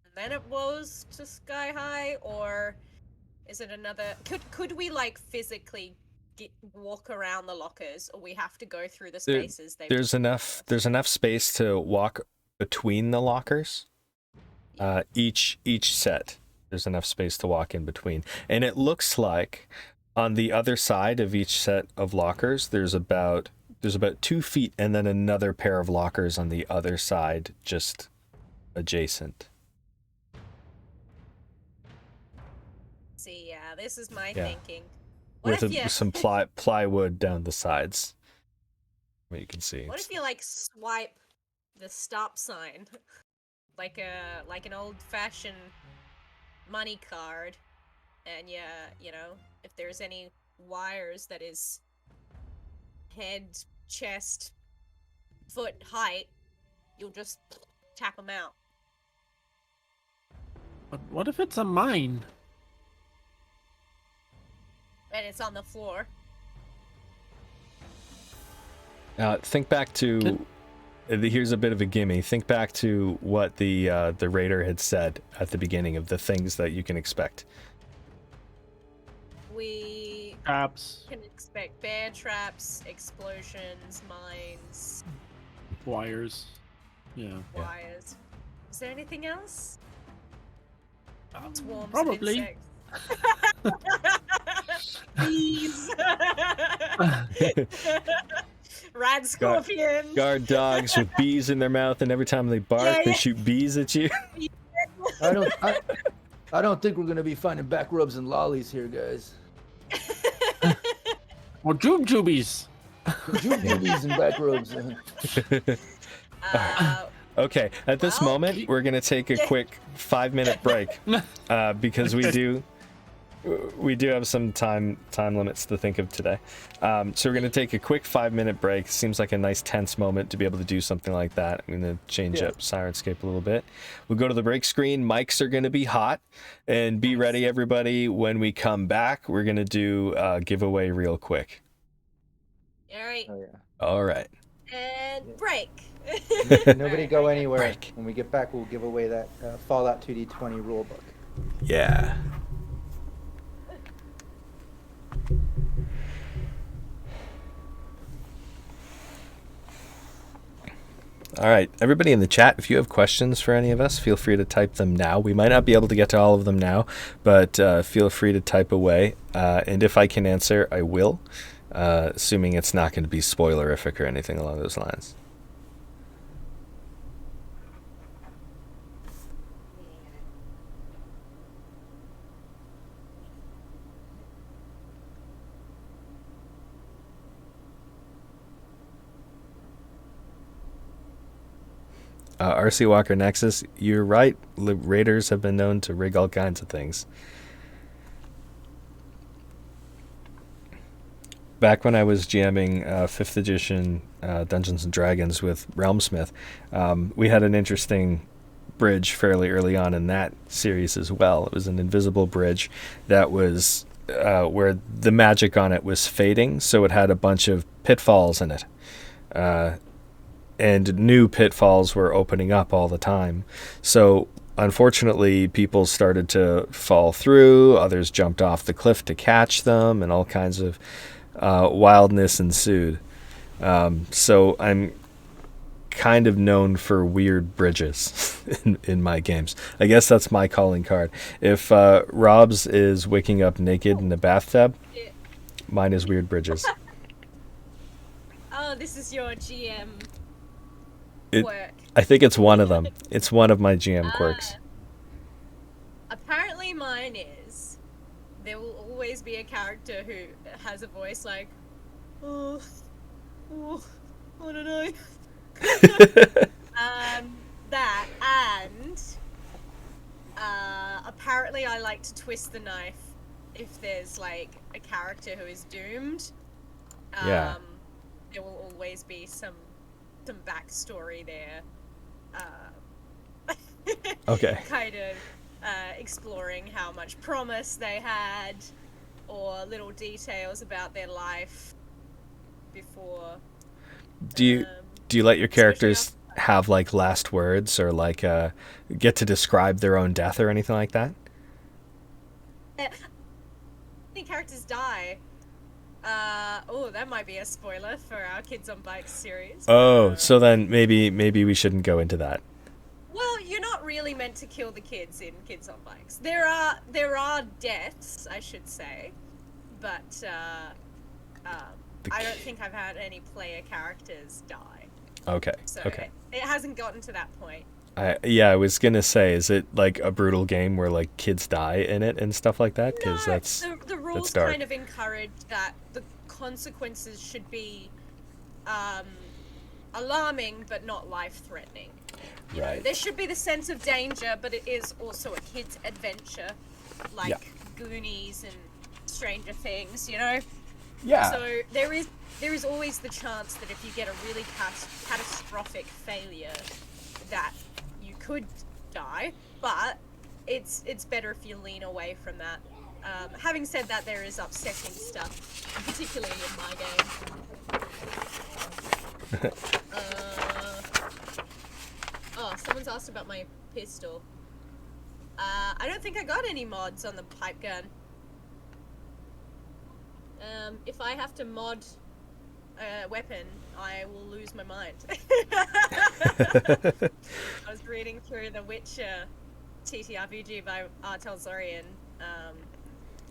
and then it blows to sky high, or is it another? Could we like physically walk around the lockers, or we have to go through the spaces? There's enough space to walk between the lockers. Each set, there's enough space to walk in between, and it looks like on the other side of each set of lockers, there's about 2 feet, and then another pair of lockers on the other side, just adjacent. See, yeah, this is my Yeah. thinking. What With if you? some plywood down the sides. What you can see. What if you like swipe the stop sign, like an old-fashioned money card, and you know, if there's any wires that is head, chest, foot height, you'll just tap them out. But what if it's a mine? And it's on the floor. Think back to. Here's a bit of a gimme. Think back to what the raider had said at the beginning of the things that you can expect. We Traps, can expect bear traps, explosions, mines, wires. Yeah. Yeah. wires. Is there anything else? Swarms Probably. of insects. Bees. Rad scorpion. Guard dogs with bees in their mouth, and every time they bark, Yeah, they yeah. shoot bees at you. I don't think we're gonna be finding back rubs and lollies here, guys. Or joobies. Joobies and back rubs. Okay, at this Well, moment, we're gonna take a quick 5-minute break because we do have some time limits to think of today. So we're gonna take a quick 5-minute break. Seems like a nice tense moment to be able to do something like that. I'm gonna change up Sirenscape a little bit. We'll go to the break screen. Mics are gonna be hot, and be ready, everybody. When we come back, we're gonna do a giveaway real quick. All right. Oh, yeah. All right. And break. Nobody go anywhere. When we get back, we'll give away that Fallout 2D20 rulebook. Yeah. All right, everybody in the chat, if you have questions for any of us, feel free to type them now. We might not be able to get to all of them now, but feel free to type away. And if I can answer, I will, assuming it's not going to be spoilerific or anything along those lines. RC Walker Nexus, you're right. Raiders have been known to rig all kinds of things. Back when I was jamming 5th edition Dungeons & Dragons with Realmsmith, we had an interesting bridge fairly early on in that series as well. It was an invisible bridge that was where the magic on it was fading, so it had a bunch of pitfalls in it. And new pitfalls were opening up all the time. So unfortunately, people started to fall through, others jumped off the cliff to catch them, and all kinds of wildness ensued. So I'm kind of known for weird bridges in my games. I guess that's my calling card. If Rob's is waking up naked in the bathtub, mine is weird bridges. Oh, this is your GM quirk. I think it's one of them. It's one of my GM quirks. Apparently mine is, there will always be a character who has a voice like, oh, I don't know. That, and apparently I like to twist the knife if there's like a character who is doomed. Yeah. There will always be some backstory there. Okay. Kind of exploring how much promise they had, or little details about their life before. Do you let your characters have like last words, or like get to describe their own death or anything like that? I think characters die. That might be a spoiler for our Kids on Bikes series. Oh, so then maybe we shouldn't go into that. Well, you're not really meant to kill the kids in Kids on Bikes. There are deaths, I should say, but I don't think I've had any player characters die. Okay. So Okay. it hasn't gotten to that point. I was gonna say, is it like a brutal game where like kids die in it and stuff like that? Because No, the rules dark. kind of encourage that the consequences should be alarming but not life-threatening. You know, Right. there should be the sense of danger, but it is also a kid's adventure, like Goonies and Stranger Things, you know? Yeah. So there is always the chance that if you get a really catastrophic failure, that you could die, but it's better if you lean away from that. Having said that, there is upsetting stuff, particularly in my game. Someone's asked about my pistol. I don't think I got any mods on the pipe gun. If I have to mod a weapon, I will lose my mind. I was reading through The Witcher TTRPG by Artel Zorian,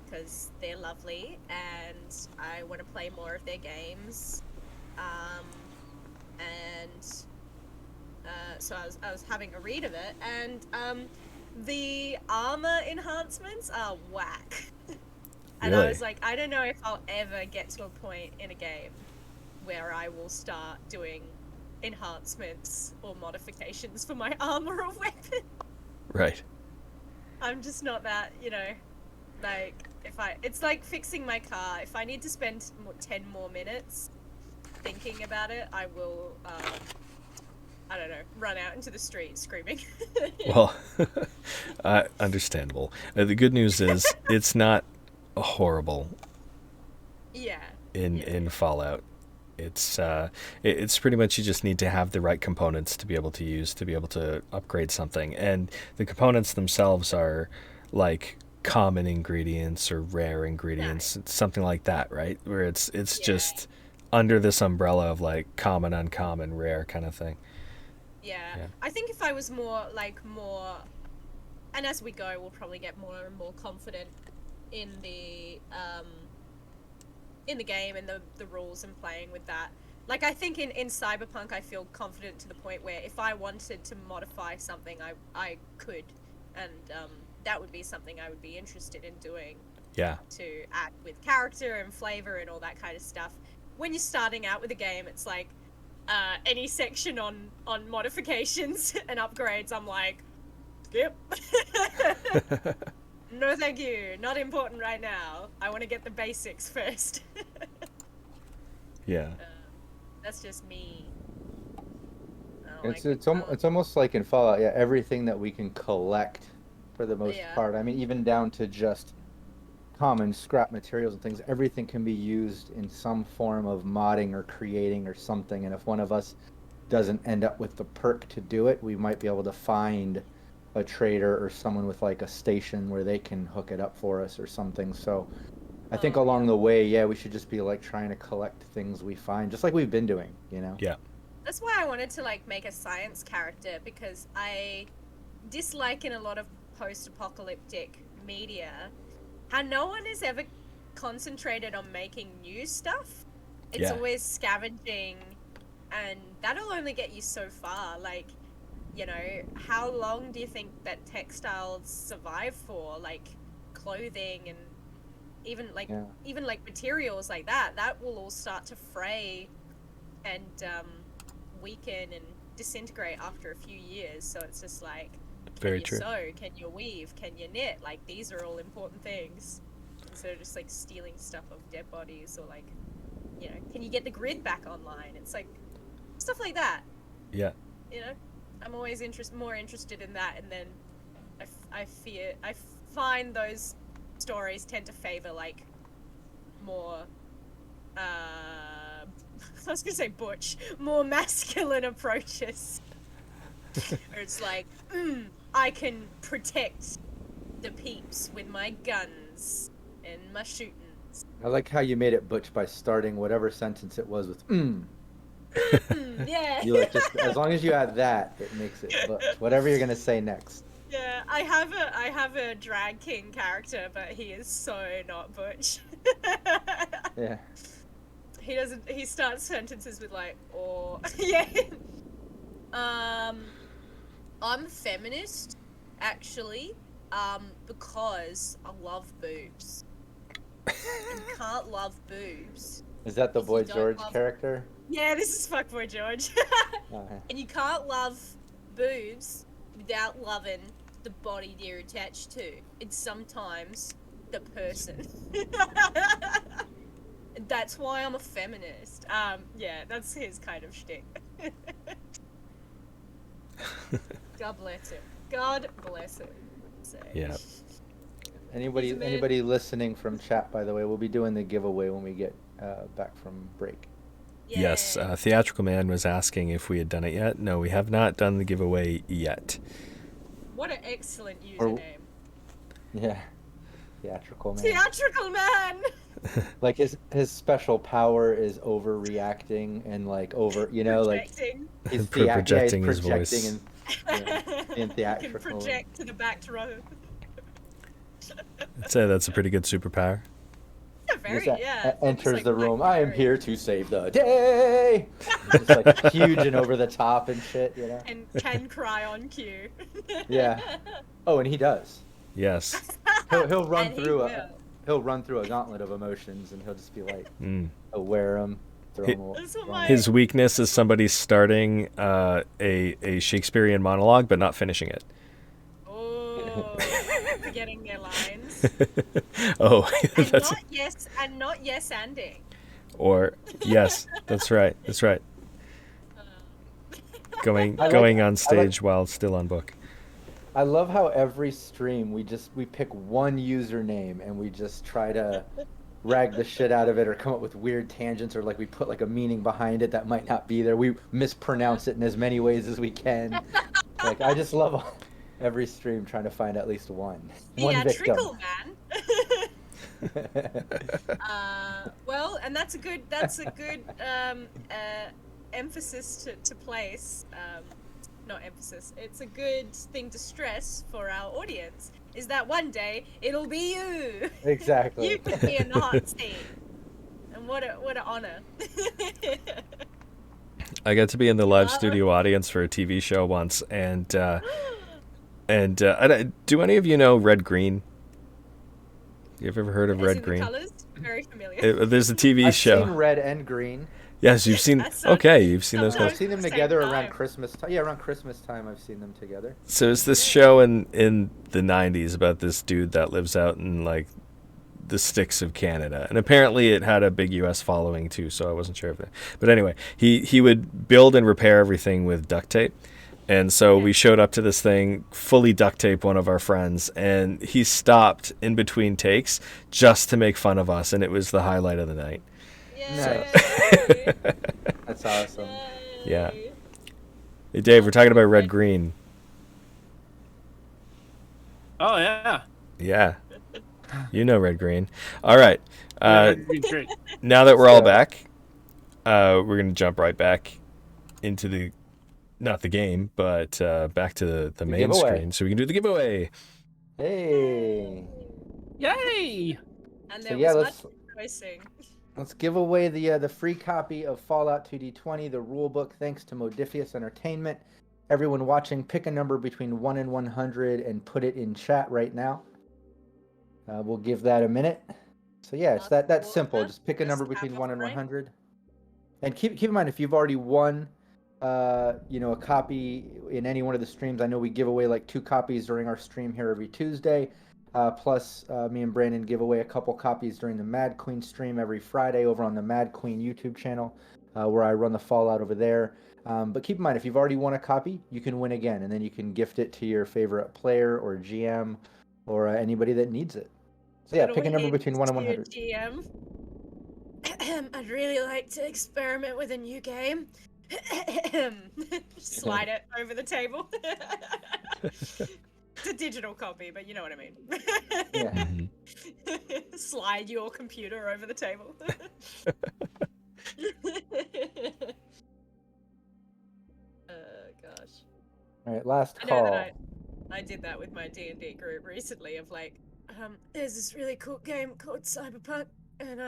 because they're lovely, and I want to play more of their games. and so I was having a read of it, and the armor enhancements are whack. And Really? I was like, I don't know if I'll ever get to a point in a game where I will start doing enhancements or modifications for my armor or weapon. Right. I'm just not that, like, it's like fixing my car. If I need to spend 10 more minutes thinking about it, I will, I don't know, run out into the street screaming. Well, understandable. The good news is it's not horrible Yeah. in Fallout. It's pretty much you just need to have the right components to be able to upgrade something, and the components themselves are like common ingredients or rare ingredients, something like that, right? Where it's just under this umbrella of like common, uncommon, rare kind of thing. Yeah. I think if I was more, and as we go, we'll probably get more and more confident in the game and the rules and playing with that. Like, I think in Cyberpunk, I feel confident to the point where if I wanted to modify something, I could, and that would be something I would be interested in doing. Yeah. To add with character and flavor and all that kind of stuff. When you're starting out with a game, it's like any section on modifications and upgrades, I'm like, skip. No, thank you. Not important right now. I want to get the basics first. Yeah. That's just me. I don't It's almost like in Fallout, everything that we can collect for the most part. I mean, even down to just common scrap materials and things, everything can be used in some form of modding or creating or something. And if one of us doesn't end up with the perk to do it, we might be able to find a trader or someone with like a station where they can hook it up for us or something. So I think along the way, we should just be like trying to collect things we find, just like we've been doing, Yeah. That's why I wanted to like make a science character, because I dislike in a lot of post-apocalyptic media how no one is ever concentrated on making new stuff. It's always scavenging, and that'll only get you so far. Like, how long do you think that textiles survive for? Like clothing and even like materials like that will all start to fray and weaken and disintegrate after a few years. So it's just like, Very can you true. sew? Can you weave? Can you knit? Like, these are all important things. Instead of just like stealing stuff of dead bodies, or like, can you get the grid back online? It's like stuff like that. Yeah. I'm always more interested in that, and then I find those stories tend to favor like more I was gonna say butch, more masculine approaches. Where it's like, I can protect the peeps with my guns and my shootings. I like how you made it butch by starting whatever sentence it was with Yeah. You like, just as long as you add that, it makes it butch. Whatever you're gonna say next. Yeah, I have a drag king character, but he is so not butch. Yeah. He starts sentences with like, or yeah. I'm feminist, actually, because I love boobs. You can't love boobs. Is that the If Boy you don't George love- character? Yeah, this is Fuckboy George. Okay. And you can't love boobs without loving the body they're attached to. And sometimes the person. That's why I'm a feminist. Yeah, that's his kind of shtick. God bless him. God bless him. So. Yeah. Anybody listening from chat, by the way, we'll be doing the giveaway when we get back from break. Yay. Yes. Theatrical Man was asking if we had done it yet. No, we have not done the giveaway yet. What an excellent username. Yeah. Theatrical Man. Theatrical Man! Like his special power is overreacting and like Projecting. like he's Projecting his voice. and being He can theatrical. project to the back row. I'd say that's a pretty good superpower. Yeah, very, Just yeah. enters like the Black room. I am Mirror. here to save the day. Just like huge and over the top and shit, you know. And can cry on cue. Yeah. Oh, and he does. Yes. He'll run And he through will. he'll run through a gauntlet of emotions, and he'll just be like, Mm. he'll wear them. That's what my- His weakness is somebody starting a Shakespearean monologue but not finishing it. Oh, forgetting their lines. Oh, And that's not yes ending. or yes, that's right. That's right. Going on stage while still on book. I love how every stream we pick one username and we just try to rag the shit out of it or come up with weird tangents, or like we put like a meaning behind it that might not be there. We mispronounce it in as many ways as we can. Like, I just love every stream trying to find at least one victim. Trickle man. Well, and that's a good emphasis to place. Not emphasis. It's a good thing to stress for our audience. Is that one day it'll be you. Exactly. You could be in the hot seat. And what an honor. I got to be in the live studio audience for a TV show once, and do any of you know Red Green? You've ever heard of As Red in Green? The colors? Very familiar. There's a TV I've show. seen red and green. Yes, you've seen. That sounds- Okay, you've seen those sounds- guys. I've seen them Same together time. around Christmas time. Yeah, around Christmas time I've seen them together. So it's this show in the 90s about this dude that lives out in like the sticks of Canada, and apparently it had a big US following too, so I wasn't sure if it, but anyway, he would build and repair everything with duct tape. And so we showed up to this thing, fully duct tape one of our friends, and he stopped in between takes just to make fun of us, and it was the highlight of the night. Yay. That's awesome. Yeah. Hey Dave, we're talking about Red Green. Oh yeah. Yeah. You know Red Green. All right. Great. Now that we're all back, we're going to jump right back into the, not the game, but back to the main giveaway. screen so we can do the giveaway. Hey. Yay! And So there yeah, was let's much rejoicing. let's give away the free copy of Fallout 2D20, the rule book, thanks to Modifius Entertainment. Everyone watching, pick a number between 1 and 100 and put it in chat right now. We'll give that a minute. So yeah, it's that's simple. Just pick a number between 1 and 100. And keep in mind, if you've already won a copy in any one of the streams, I know we give away like 2 copies during our stream here every Tuesday. Plus, me and Brandon give away a couple copies during the Mad Queen stream every Friday over on the Mad Queen YouTube channel, where I run the Fallout over there. But keep in mind, if you've already won a copy, you can win again, and then you can gift it to your favorite player or GM or anybody that needs it. So yeah, pick a number between 1 and 100. GM. I'd really like to experiment with a new game. Slide it over the table. It's a digital copy, but you know what I mean. Yeah. Slide your computer over the table. Gosh. All right, last I know call. that I did that with my D&D group recently of like, there's this really cool game called Cyberpunk, and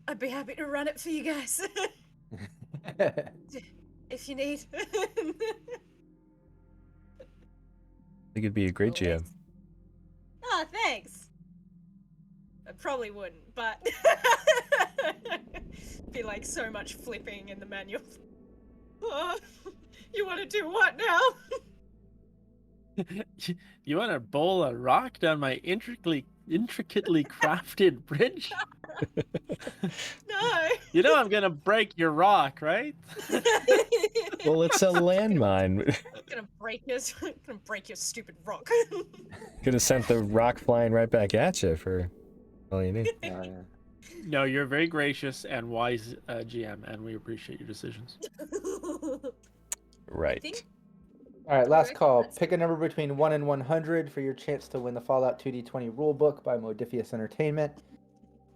I'd be happy to run it for you guys. If you need. I think it'd be a great GM. Oh, thanks. I probably wouldn't, but be like so much flipping in the manual. Oh, you want to do what now? You want to bowl a rock down my intricately crafted bridge? No. You know I'm gonna break your rock, right? Well, it's a landmine. gonna break your stupid rock. Could have sent the rock flying right back at you for all you need. Yeah. No, you're a very gracious and wise GM, and we appreciate your decisions. Right. All right, last call. Pick a number between 1 and 100 for your chance to win the Fallout 2D20 rulebook by Modifius Entertainment.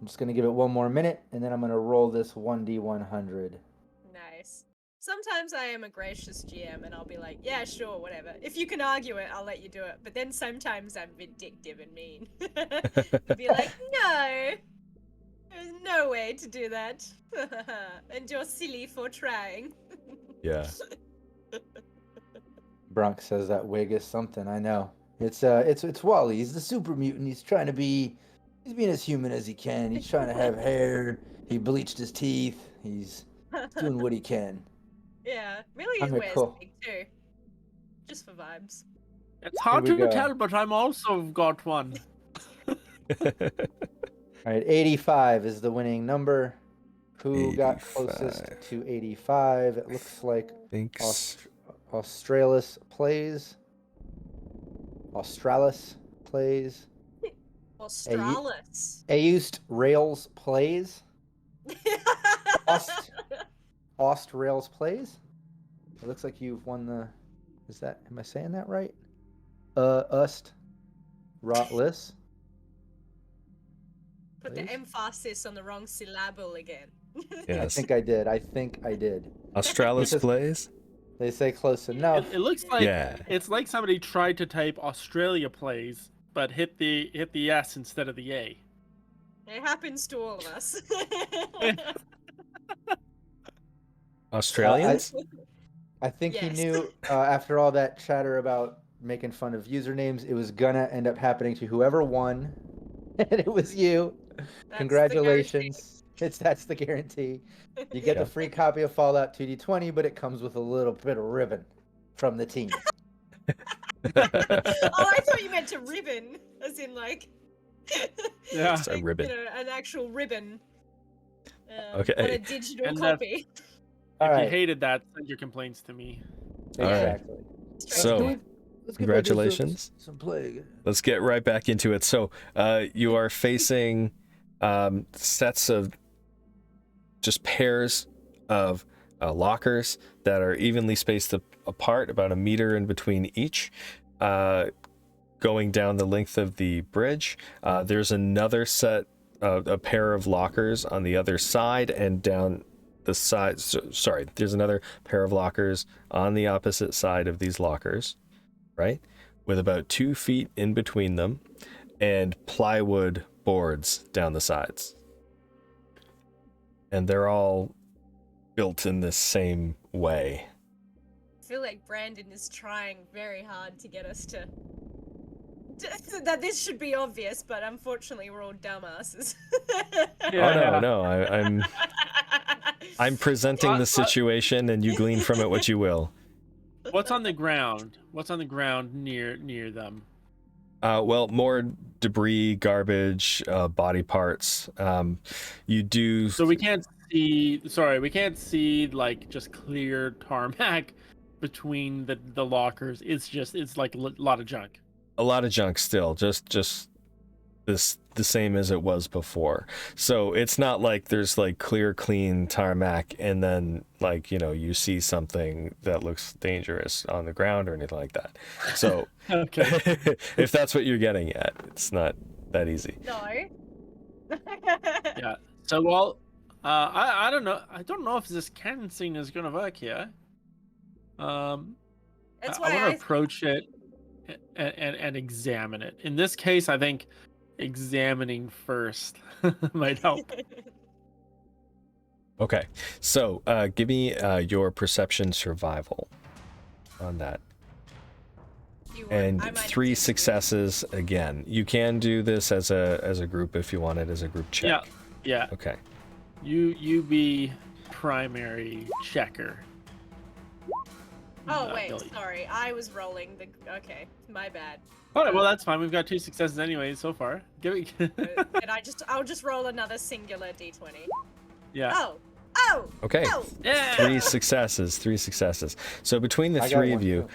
I'm just going to give it one more minute, and then I'm going to roll this 1D100. Nice. Sometimes I am a gracious GM and I'll be like, yeah, sure, whatever. If you can argue it, I'll let you do it. But then sometimes I'm vindictive and mean. I'll be like, no, there's no way to do that. And you're silly for trying. Yeah. Bronx says that wig is something. I know. It's Wally. He's the super mutant. He's trying to be. He's being as human as he can. He's trying to have hair. He bleached his teeth. He's doing what he can. Yeah, Millie Okay, wears cool. a wig too. Just for vibes. It's hard Here we to go. tell, but I'm also got one. All right, 85 is the winning number. Who got closest 85. to 85? It looks like Thanks. Australis plays. Australis. Aust Rails plays. Aust Rails plays. It looks like you've won the. Is that? Am I saying that right? Ust. Rotlis. Put the Please? emphasis on the wrong syllable again. I Yes. think I did. Australis Because- plays? They say close enough. It looks like Yeah. it's like somebody tried to type Australia plays, but hit the S instead of the A. It happens to all of us. Australians? I think he Yes. knew after all that chatter about making fun of usernames, it was gonna end up happening to whoever won, and it was you. That's the Congratulations. That's the guarantee. You get Yeah. the free copy of Fallout 2D20, but it comes with a little bit of ribbon from the team. Oh, I thought you meant a ribbon, as in like. Yeah. It's a ribbon. You know, an actual ribbon. Okay. On a digital And that's- copy. All If you right. hated that, send your complaints to me. All right. Exactly. So, Let's get back to congratulations. Some plague. Let's get right back into it. So, you are facing sets of just pairs of lockers that are evenly spaced apart, about a meter in between each, going down the length of the bridge. There's another set, a pair of lockers on the other side and down the side. Sorry, there's another pair of lockers on the opposite side of these lockers, right? With about 2 feet in between them and plywood boards down the sides. And they're all built in this same way. I feel like Brandon is trying very hard to get us to. That this should be obvious, but unfortunately we're all dumbasses. Oh no, I'm presenting the situation and you glean from it what you will. What's on the ground? What's on the ground near them? Well, more debris, garbage, body parts. You do. So we can't see. Sorry, we can't see like just clear tarmac between the lockers. It's like a lot of junk. A lot of junk still, just this the same as it was before. So it's not like there's like clear, clean tarmac and then like, you know, you see something that looks dangerous on the ground or anything like that. So Okay. if that's what you're getting at, it's not that easy. No. Yeah. So well, I don't know. I don't know if this cannon scene is gonna work here. That's I why want to approach it and examine it. In this case, I think examining first might help. Okay, so give me your perception survival on that. And I might 3 do- successes again. You can do this as a group if you want it as a group check. Yeah. Okay. You be primary checker. Oh wait, Billy. sorry. I was rolling the. Okay, my bad. All right, well that's fine. We've got 2 successes anyway so far. Give it. And I'll just roll another singular d20. Yeah. Oh. Okay. Oh. Yeah. 3 successes. So between the I got 3 of one, you,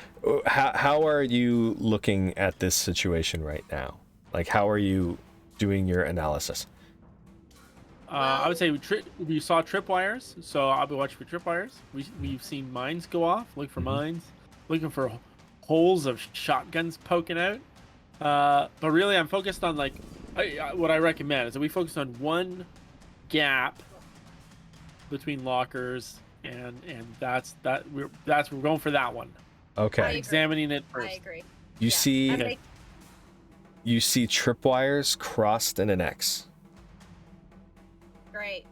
how are you looking at this situation right now? Like, how are you doing your analysis? I would say we saw tripwires, so I'll be watching for tripwires. We've seen mines go off. Look for mines. Looking for holes of shotguns poking out. But really, I'm focused on like what I recommend is that we focus on one gap between lockers and we're going for that one. Okay. agree. Examining it I first. agree. You Yeah, see I'm like, you see tripwires crossed in an X. great.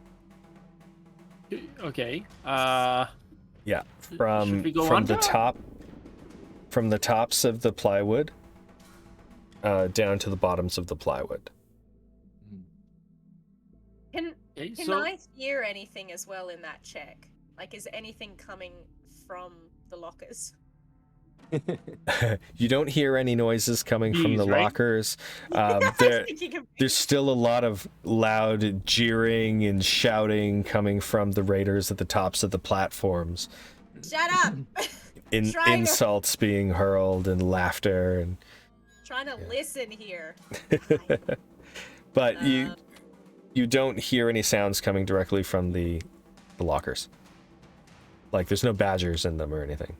Okay. Yeah, Should we go from under? the tops of the plywood down to the bottoms of the plywood. Can Okay, can so I hear anything as well in that check? Like, is anything coming from the lockers? You don't hear any noises coming from the Bees, right? lockers. I was There, thinking of there's still a lot of loud jeering and shouting coming from the raiders at the tops of the platforms. Shut up! Trying to- Insults being hurled and laughter and. Trying to listen here. But you don't hear any sounds coming directly from the lockers. Like there's no badgers in them or anything.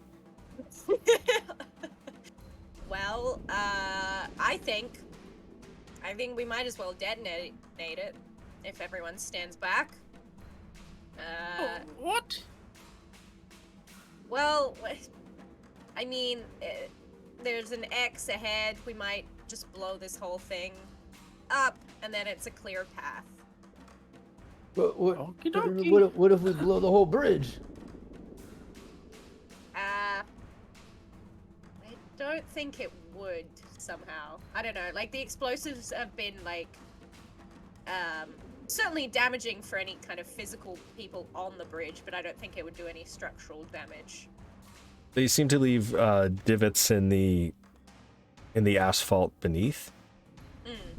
Well, I think we might as well detonate it if everyone stands back. what? Well, I mean, there's an X ahead. We might just blow this whole thing up, and then it's a clear path. Okie dokie. What if we blow the whole bridge? I don't think it would somehow. I don't know. Like, the explosives have been, like, certainly damaging for any kind of physical people on the bridge, but I don't think it would do any structural damage. They seem to leave divots in the asphalt beneath.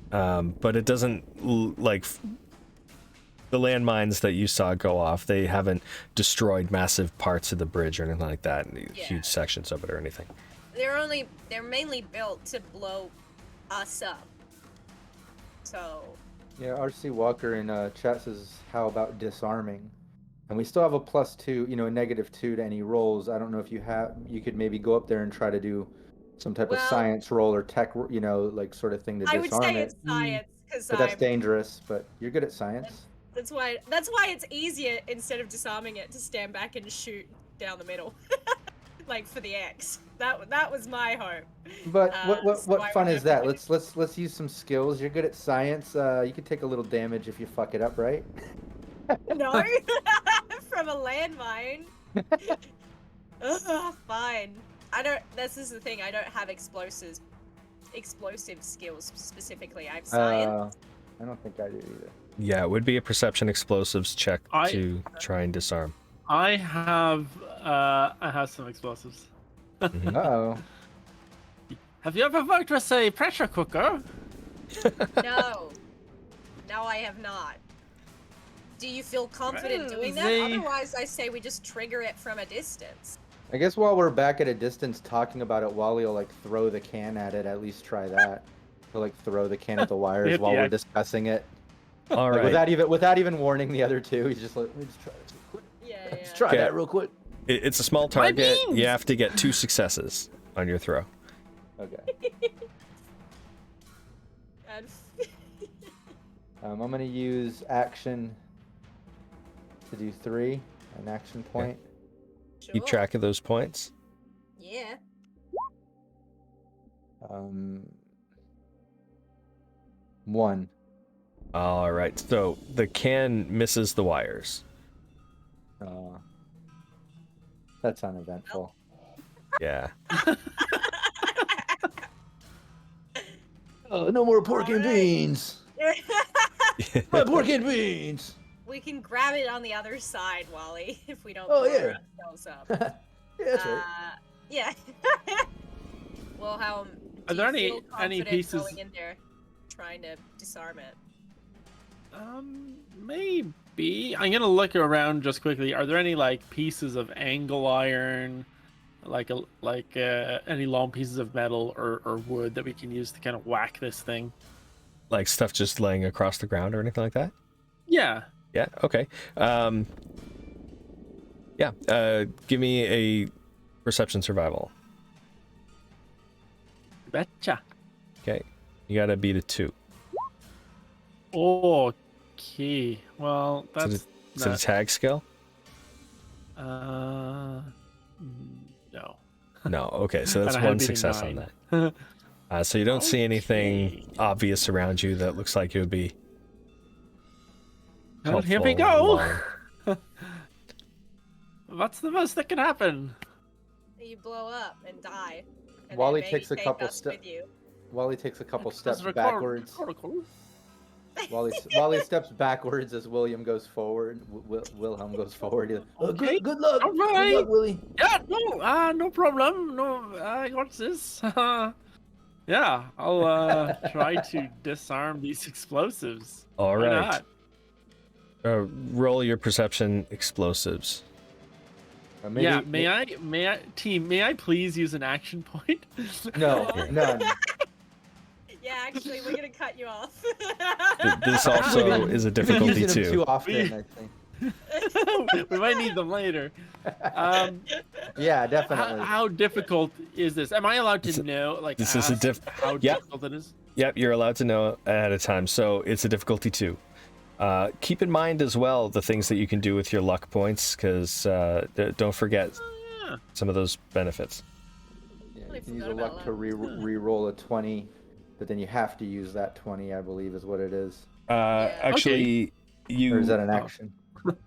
But it doesn't like the landmines that you saw go off. They haven't destroyed massive parts of the bridge or anything like that, huge sections of it or anything. They're mainly built to blow us up. So. Yeah, RC Walker in chat says, how about disarming? And we still have a +2, a -2 to any rolls. I don't know if you could maybe go up there and try to do some type of science roll or tech, like sort of thing to disarm it. I would say it's science, because but that's dangerous, but you're good at science. That's why it's easier, instead of disarming it, to stand back and shoot down the middle. Like for the X. That was my hope. But so what I fun would is that? definitely- Let's use some skills. You're good at science. You could take a little damage if you fuck it up, right? No, from a landmine. Ugh, fine. This is the thing. I don't have explosive skills specifically. I have science. I don't think I do either. Yeah, it would be a perception explosives check to try and disarm. I have some explosives. Uh-oh. Have you ever worked with a pressure cooker? No, I have not. Do you feel confident doing that? They- Otherwise, I say we just trigger it from a distance. I guess while we're back at a distance talking about it, Wally will like throw the can at it. At least try that. He'll like throw the can at the wires Hit while the we're X. discussing it. All Like, right. without even warning the other two. He's just like, let me just try this real quick. Yeah. Let's try Okay. that real quick. It's a small target. beans! You have to get 2 successes on your throw. Okay. And I'm gonna use action to do 3, an action point. sure. Keep track of those points. Yeah. 1. All right. So the can misses the wires. That's uneventful. Yeah. Oh, no more pork and Alright. beans. My pork and beans. We can grab it on the other side, Wally, if we don't Oh, blow yeah. ourselves up. Yeah, that's right. Yeah. Well, how Are there do you any feel confident pieces- going in there, trying to disarm it? Maybe. I'm gonna look around just quickly. Are there any like pieces of angle iron, like any long pieces of metal or wood that we can use to kind of whack this thing? Like stuff just laying across the ground or anything like that? Yeah. Yeah, okay. Give me a perception survival. Betcha. Okay. You gotta beat a 2. Okay. Well, that's Is it a tag skill? No. No. Okay, so that's And I had one beaten success on 9. that. So you don't see anything Okay. obvious around you that looks like it would be Well, here we helpful go. while- What's the most that can happen? You blow up and die. And Wally then maybe takes a take couple us steps. with you. Wally takes a couple steps Record- backwards. record. Wally steps backwards as William goes forward. Wilhelm goes forward. He's like, oh, Okay. good luck. All Good right. luck, Willie. Yeah, no problem. No, I got this. Yeah, I'll try to disarm these explosives. All Why right. not? Roll your perception explosives. Maybe, Yeah, may I please use an action point? No, none. Yeah, actually, we're gonna cut you off. This also is a You're difficulty using them too 2. often, I think. We might need them later. Yeah, definitely. How difficult is this? Am I allowed to know? Like, this is a ask how Yep. difficult it is? Yep, you're allowed to know ahead of time, so it's a difficulty 2. Keep in mind as well the things that you can do with your luck points, because don't forget Yeah. some of those benefits. Yeah, I you can use forgot a about luck to luck. re-roll a 20, but then you have to use that 20, I believe, is what it is. Actually, Or is that an Oh. action?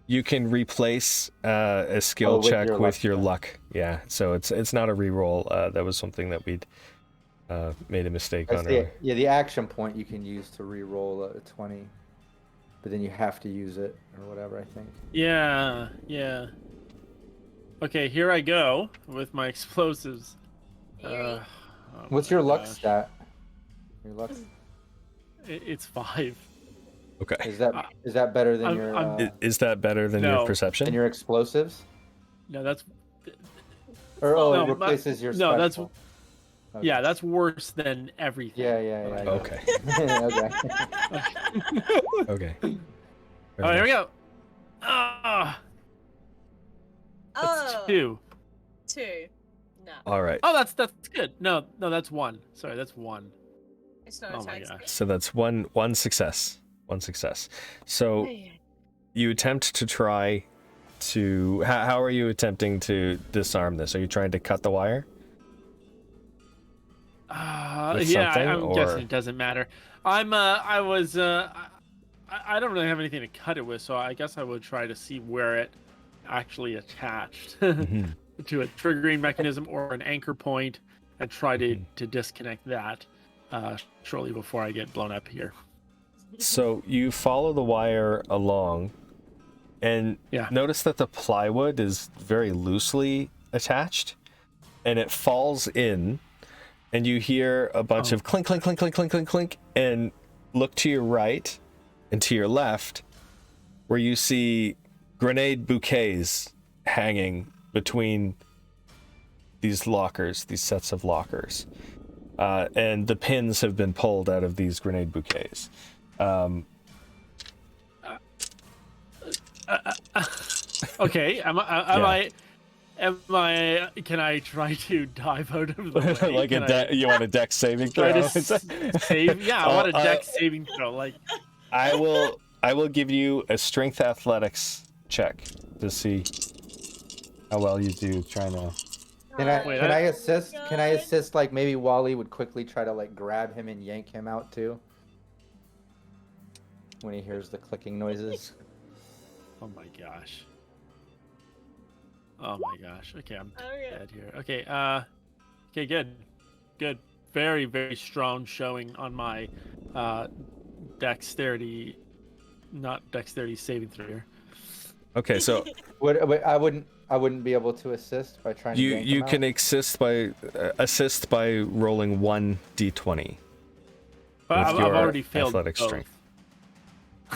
you can replace a skill with check your with luck, your yeah. luck. Yeah, so it's not a reroll. That was something that we'd made a mistake That's on the, earlier. yeah, the action point you can use to re-roll a 20, but then you have to use it or whatever, I think. Yeah. Okay, here I go with my explosives. Eerie. Oh What's my your luck gosh. stat? Your luck It's 5. Okay. is that better than I'm- your I'm- Is that better than your No. perception? than your explosives? No, that's Or No, it replaces your no, that's- special. Okay. yeah, that's worse than everything. Yeah. I know. Okay. okay. Okay. Oh, here we go. Ah, that's Oh, 2. 2. No, All right. Oh, that's good. No, that's 1. Sorry, that's 1. it's not Oh a my tag gosh. So that's one success. One success. So you attempt to try to. How are you attempting to disarm this? Are you trying to cut the wire? With Yeah, something, I'm or- guessing it doesn't matter. I don't really have anything to cut it with, so I guess I would try to see where it actually attached Mhm. to a triggering mechanism or an anchor point, and try to disconnect that shortly before I get blown up here. So you follow the wire along, and Yeah. notice that the plywood is very loosely attached, and it falls in, and you hear a bunch of clink, clink, clink, clink, clink, clink, clink, and look to your right and to your left, where you see grenade bouquets hanging between these lockers, these sets of lockers. And the pins have been pulled out of these grenade bouquets. Okay, am I? Can I try to dive out of the way? Like Can you want a dex saving try throw? to save? Yeah, I want a Oh, dex saving throw. Like, I will give you a strength athletics check to see how well you do trying to. Can I Wait, can I- I assist? Can I assist? Like maybe Wally would quickly try to like grab him and yank him out too. When he hears the clicking noises. oh my gosh. Oh my gosh. Okay, I'm Okay. dead here. Okay. Okay. Good. Very, very strong showing on my dexterity, not dexterity saving throw here. Okay, so I wouldn't be able to assist by trying to yank you him can out? assist by rolling 1d20 But with I've your already failed athletic both. strength.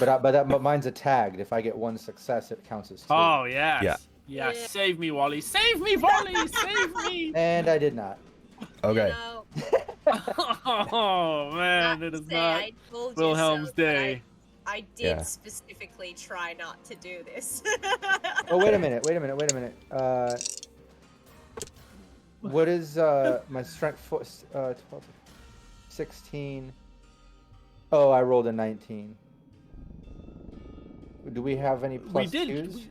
But mine's a tagged. If I get one success, it counts as 2. Oh yes. Yeah. Yeah. Yeah. Save me, Wally. Save me, Wally. Save me. And I did not. Okay. You know, Oh man, not it to is say not I told you Wilhelm's so, but day. I did Yeah. specifically try not to do this. Oh wait a minute. What is my strength? 12, 16. Oh, I rolled a 19. Do we have any plus we did. twos?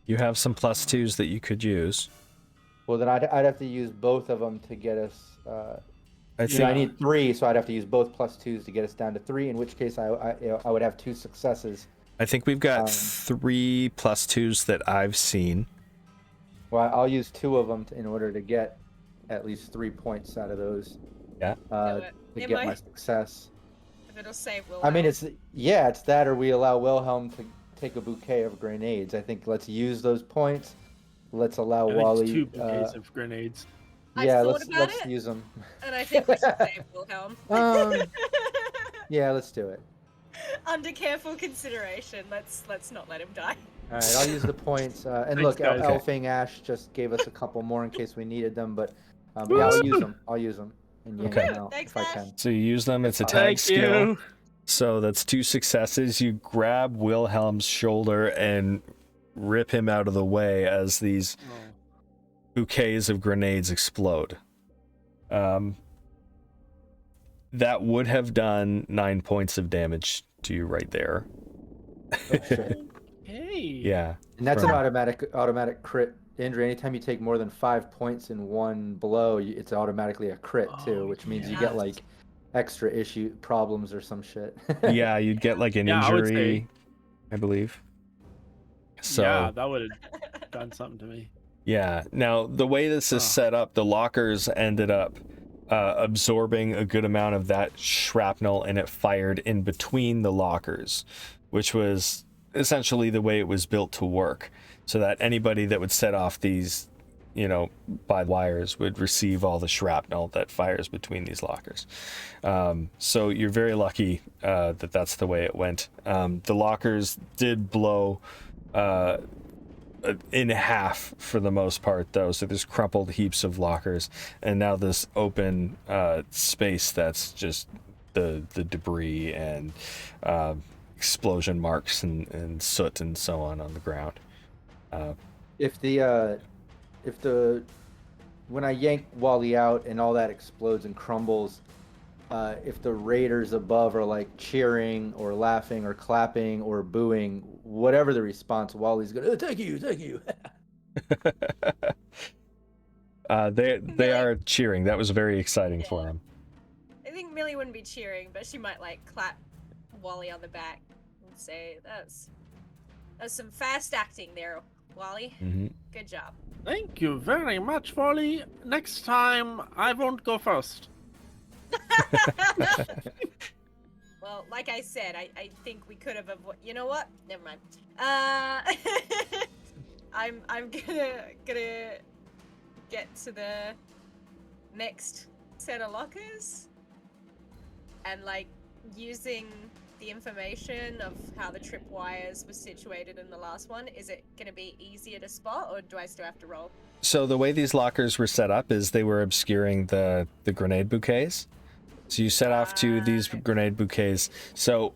You have some +2s that you could use. Well, then I'd have to use both of them to get us. I You know, I think need 3, so I'd have to use both +2s to get us down to 3. In which case, I would have 2 successes. we've got 3 +2s that I've seen. Well, I'll use 2 of them in order to get at least 3 points out of those. Yeah. To get my success. If it'll save Wilhelm. I mean, it's that, or we allow Wilhelm to take a bouquet of grenades. I think let's use those points. Let's allow Wally. 2 bouquets of grenades. Yeah, let's use them. And I think we should save Wilhelm. Yeah, let's do it. Under careful consideration, let's not let him die. All right, I'll use the points. And Thanks, look, guys. Elfing Ash just gave us a couple more in case we needed them, but yeah, I'll use them. And yank them out Thanks, if I Ash. can. So you use them. It's a tag Thank skill. you. So that's 2 successes. You grab Wilhelm's shoulder and rip him out of the way as these bouquets of grenades explode. That would have done 9 points of damage to you right there. Oh, shit. Hey. Yeah. And that's an From- automatic crit injury. Anytime you take more than 5 points in one blow, it's automatically a crit too, which means you get like extra problems or some shit. Yeah, you'd get like an Yeah, I would injury, I believe. So Yeah, that would have done something to me. yeah. Now the way this is set up, the lockers ended up absorbing a good amount of that shrapnel, and it fired in between the lockers, which was essentially the way it was built to work, so that anybody that would set off these, by wires would receive all the shrapnel that fires between these lockers. So you're very lucky that that's the way it went. The lockers did blow in half for the most part, though, so there's crumpled heaps of lockers, and now this open space that's just the debris and explosion marks and soot and so on the ground. When I yank Wally out and all that explodes and crumbles, if the raiders above are like cheering or laughing or clapping or booing, whatever the response, Wally's going, thank you. They are cheering. That was very exciting for him. I think Millie wouldn't be cheering, but she might like clap Wally on the back and say, "That's some fast acting there, Wally. Mm-hmm. Good job." Thank you very much, Wally. Next time, I won't go first. Well, like I said, I think we could have avoided. You know what? Never mind. I'm gonna get to the next set of lockers and like using the information of how the tripwires were situated in the last one. Is it gonna be easier to spot, or do I still have to roll? So the way these lockers were set up is they were obscuring the grenade bouquets. So you set off to these grenade bouquets. So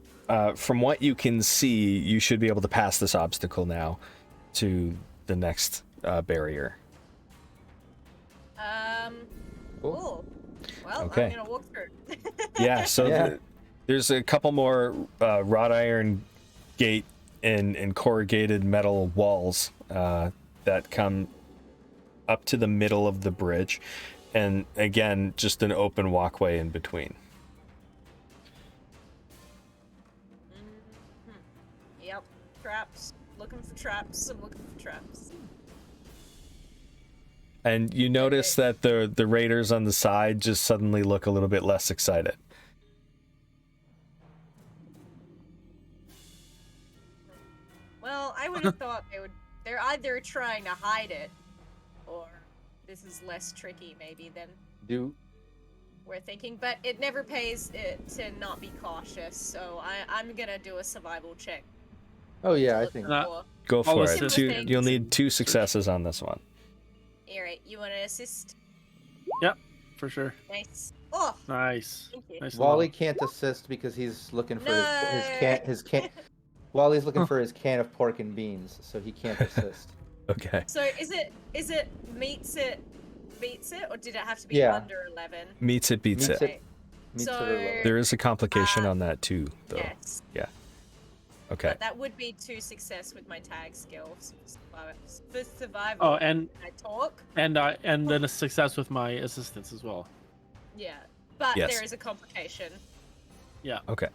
from what you can see, you should be able to pass this obstacle now to the next barrier. Cool. Well, Okay. I'm gonna walk through. Yeah, so Yeah. There's a couple more wrought iron gate and corrugated metal walls that come up to the middle of the bridge, and again, just an open walkway in between. Yep, traps. Looking for traps. I'm looking for traps. And you notice that the raiders on the side just suddenly look a little bit less excited. Well, I would have thought they're either trying to hide it, or this is less tricky maybe than we're thinking. But it never pays to not be cautious, so I'm gonna do a survival check. Oh yeah, to I look think. for. Go I'll for it. assist. You'll need 2 successes on this one. Alright, you wanna assist? Yep, for sure. Nice. Oh, Nice. thank you. Nice. Wally can't assist because he's looking for his can. Wally's looking for his can of pork and beans, so he can't assist. Okay. So is it beats it, or did it have to be Yeah. under 11? Meets it, beats Meets it. it. Meets So- it or lower. There is a complication on that too, though. Yes. Yeah. Okay. But that would be 2 success with my tag skill for survival. Oh, and I talk. and then a success with my assistance as well. Yeah, but Yes. there is a complication. Yeah. Okay.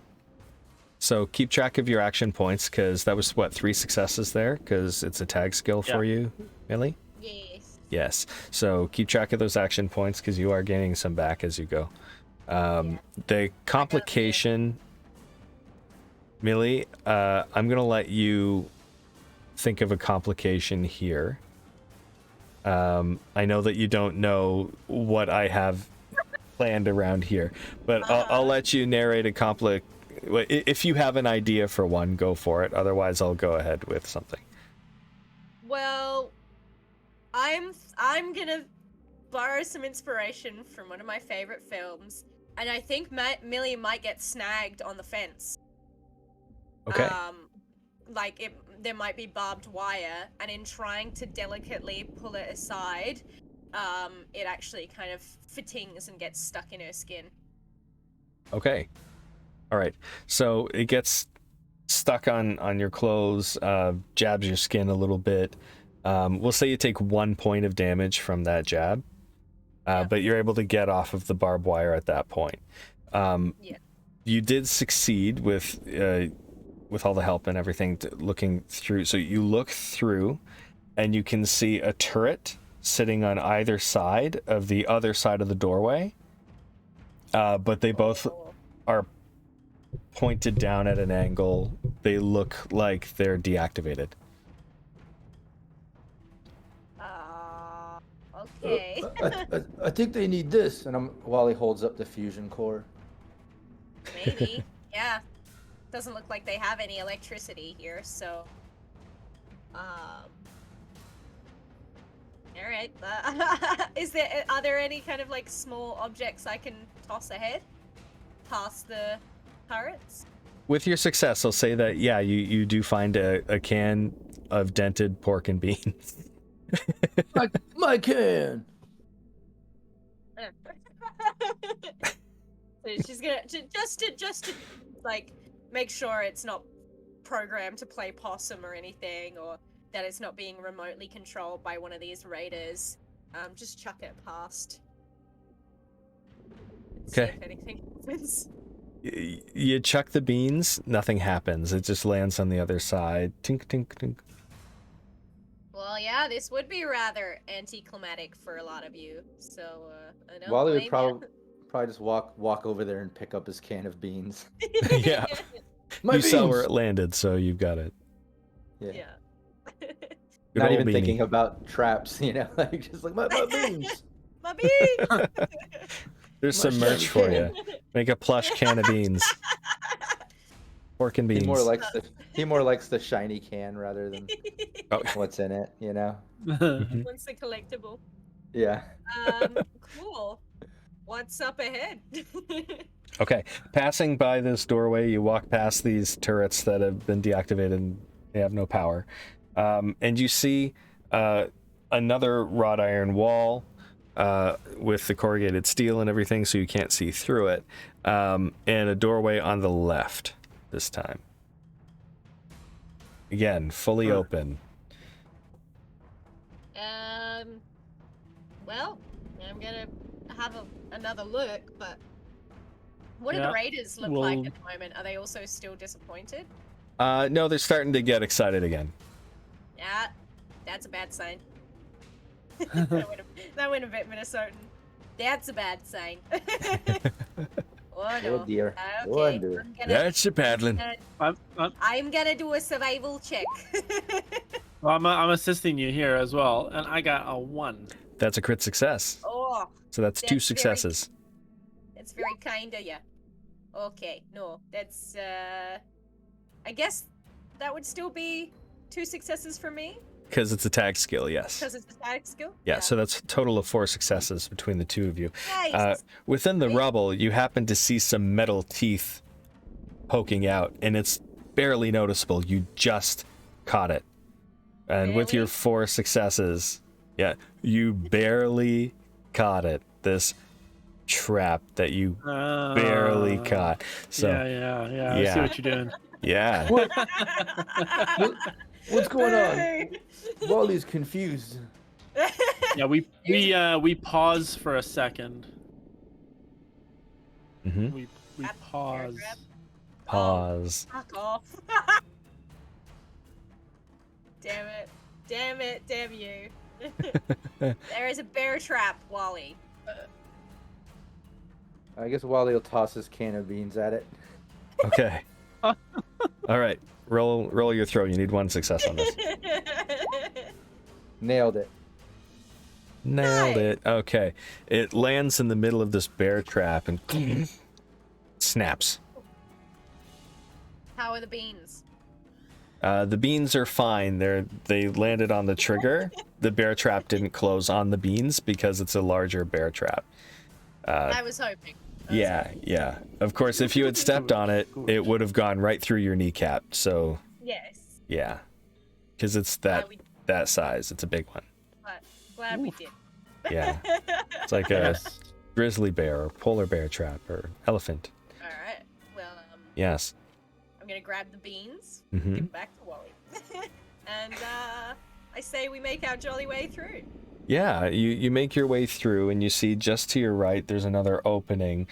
So keep track of your action points, because that was, what, 3 successes there? Because it's a tag skill for you, Millie? Yes. Yes. So keep track of those action points, because you are gaining some back as you go. The complication, Millie, I'm going to let you think of a complication here. I know that you don't know what I have planned around here, but I'll let you narrate a if you have an idea for one, go for it. Otherwise, I'll go ahead with something. Well, I'm gonna borrow some inspiration from one of my favorite films, and I think Millie might get snagged on the fence. Okay. There might be barbed wire, and in trying to delicately pull it aside, it actually kind of fatigues and gets stuck in her skin. Okay. All right. So it gets stuck on your clothes, jabs your skin a little bit. We'll say you take 1 point of damage from that jab, but you're able to get off of the barbed wire at that point. You did succeed with all the help and everything, looking through. So you look through, and you can see a turret sitting on either side of the other side of the doorway, but they both are pointed down at an angle. They look like they're deactivated. Okay. I think they need this. And Wally holds up the fusion core. Maybe. Yeah. Doesn't look like they have any electricity here, so. All right. Are there any kind of like small objects I can toss ahead, past the turrets? With your success, I'll say that you do find a can of dented pork and beans. my can. So she's gonna just to like make sure it's not programmed to play possum or anything, or that it's not being remotely controlled by one of these raiders. Just chuck it past. See Okay. if anything happens. You chuck the beans, nothing happens. It just lands on the other side. Tink, tink, tink. Well, yeah, this would be rather anticlimactic for a lot of you. So, I don't Wally would blame probably just walk over there and pick up his can of beans. ya. Yeah. My You beans. saw where it landed, so you've got it. Yeah. Yeah. Good Not old even beanie. thinking about traps, like just like my beans. My beans! There's My some merch shiny for can. you. Make a plush can of beans. Pork and beans. He more likes the shiny can rather than Oh. what's in it, Mhm. What's the collectible? Yeah. Cool. What's up ahead? Okay, passing by this doorway, you walk past these turrets that have been deactivated and they have no power. And you see another wrought iron wall with the corrugated steel and everything, so you can't see through it. And a doorway on the left this time. Again, fully open. Well, I'm gonna have another look, but what do Yeah, the raiders look like at the moment? Are they also still disappointed? No, they're starting to get excited again. Yeah, that's a bad sign. that went a bit Minnesotan. That's a bad sign. Oh no. Oh dear. Okay, Wonder. That's a paddling. I'm gonna do a survival check. Well, I'm assisting you here as well, and I got a 1. That's a crit success. Oh, So that's 2 That's very- successes. that's very kind of you. Okay, no, that's I guess that would still be 2 successes for me Because it's a tag skill, yes. because it's a tag skill. Yeah, so that's a total of 4 successes between the two of you. Nice. Within the Great. rubble, you happen to see some metal teeth poking out, and it's barely noticeable. You just caught it. And with your Really? 4 successes, yeah, you barely caught it. This trap that you barely caught. So yeah. I see yeah. what you're doing. Yeah. What? What's going on? Wally's confused. Yeah, we pause for a second. Mm-hmm. We Grab- pause. grab. Pause. Oh, fuck off. Damn it. Damn it. Damn you. There is a bear trap, Wally. I guess Wally will toss his can of beans at it. Okay. All right. Roll your throw. You need one success on this. Nailed it. Nailed Nice. it. Okay. It lands in the middle of this bear trap and snaps. How are the beans? The beans are fine. They landed on the trigger. The bear trap didn't close on the beans because it's a larger bear trap. I was hoping. Yeah. Of course, if you had stepped on it, it would have gone right through your kneecap. So Yes. yeah, because it's that size. It's a big one. But glad we did. Yeah, it's like a grizzly bear or polar bear trap or elephant. All right. Well, Yes. I'm gonna grab the beans, Mhm. give them back to Wally, and I say we make our jolly way through. Yeah, you make your way through and you see just to your right there's another opening,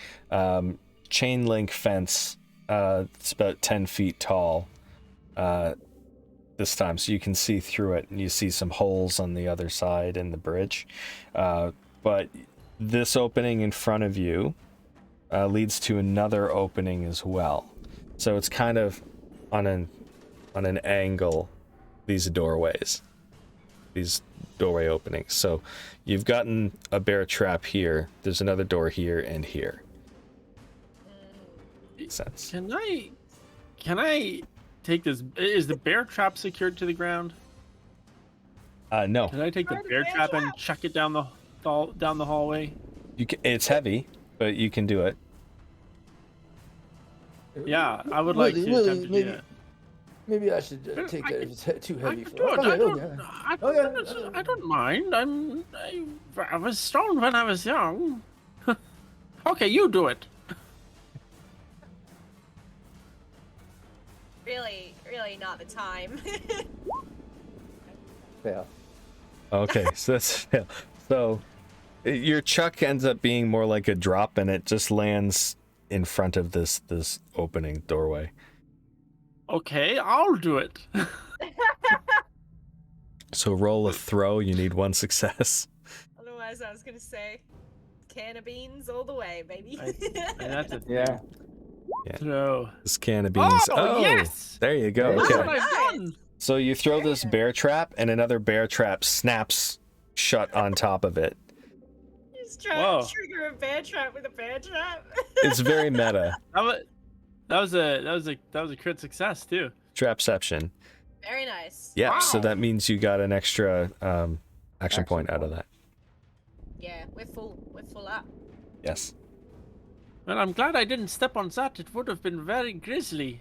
chain link fence. It's about 10 feet tall this time, so you can see through it and you see some holes on the other side in the bridge. But this opening in front of you leads to another opening as well. So it's kind of on an angle, these doorways. These doorway openings. So you've gotten a bear trap here. There's another door here and here. Makes sense. Can I take this? Is the bear trap secured to the ground? No. Can I take the Where the bear bear trap and trap? chuck it down the hallway? You can, it's heavy, but you can do it. Yeah, I would like to attempt to do that. Maybe I should take I that if it's too heavy I for can do it. Okay. I don't mind. I was stoned when I was young. Okay, you do it. Really not the time. Fail. Okay, so that's so your chuck ends up being more like a drop and it just lands in front of this opening doorway. Okay, I'll do it. So roll a throw, you need one success. Otherwise, I was gonna say, can of beans all the way, baby. And that's a Yeah. throw. This can of beans. Oh, yes! There you go. That's Okay. what I've done. So you throw this bear trap and another bear trap snaps shut on top of it. Just trying Whoa. to trigger a bear trap with a bear trap. It's very meta. That was a crit success too. Trapception. Very nice. Yeah, Wow. so that means you got an extra action point out of that. Yeah, we're full up. Yes. Well, I'm glad I didn't step on that. It would have been very grisly.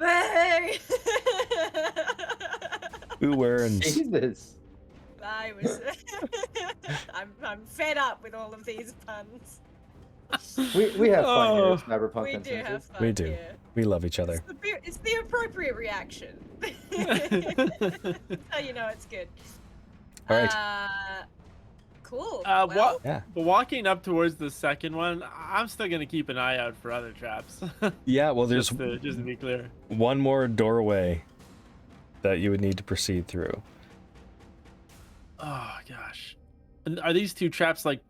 Hey! Who earns? Jesus. I was. I'm fed up with all of these puns. We have fun here Oh. at Cyberpunk We do Consensus. have fun. We do. Here. We love each other. It's the appropriate reaction. Oh, you know it's good. All right. Cool. What? Yeah. But walking up towards the second one, I'm still gonna keep an eye out for other traps. Yeah, well, there's just to be clear. one more doorway that you would need to proceed through. Oh gosh, and are these two traps like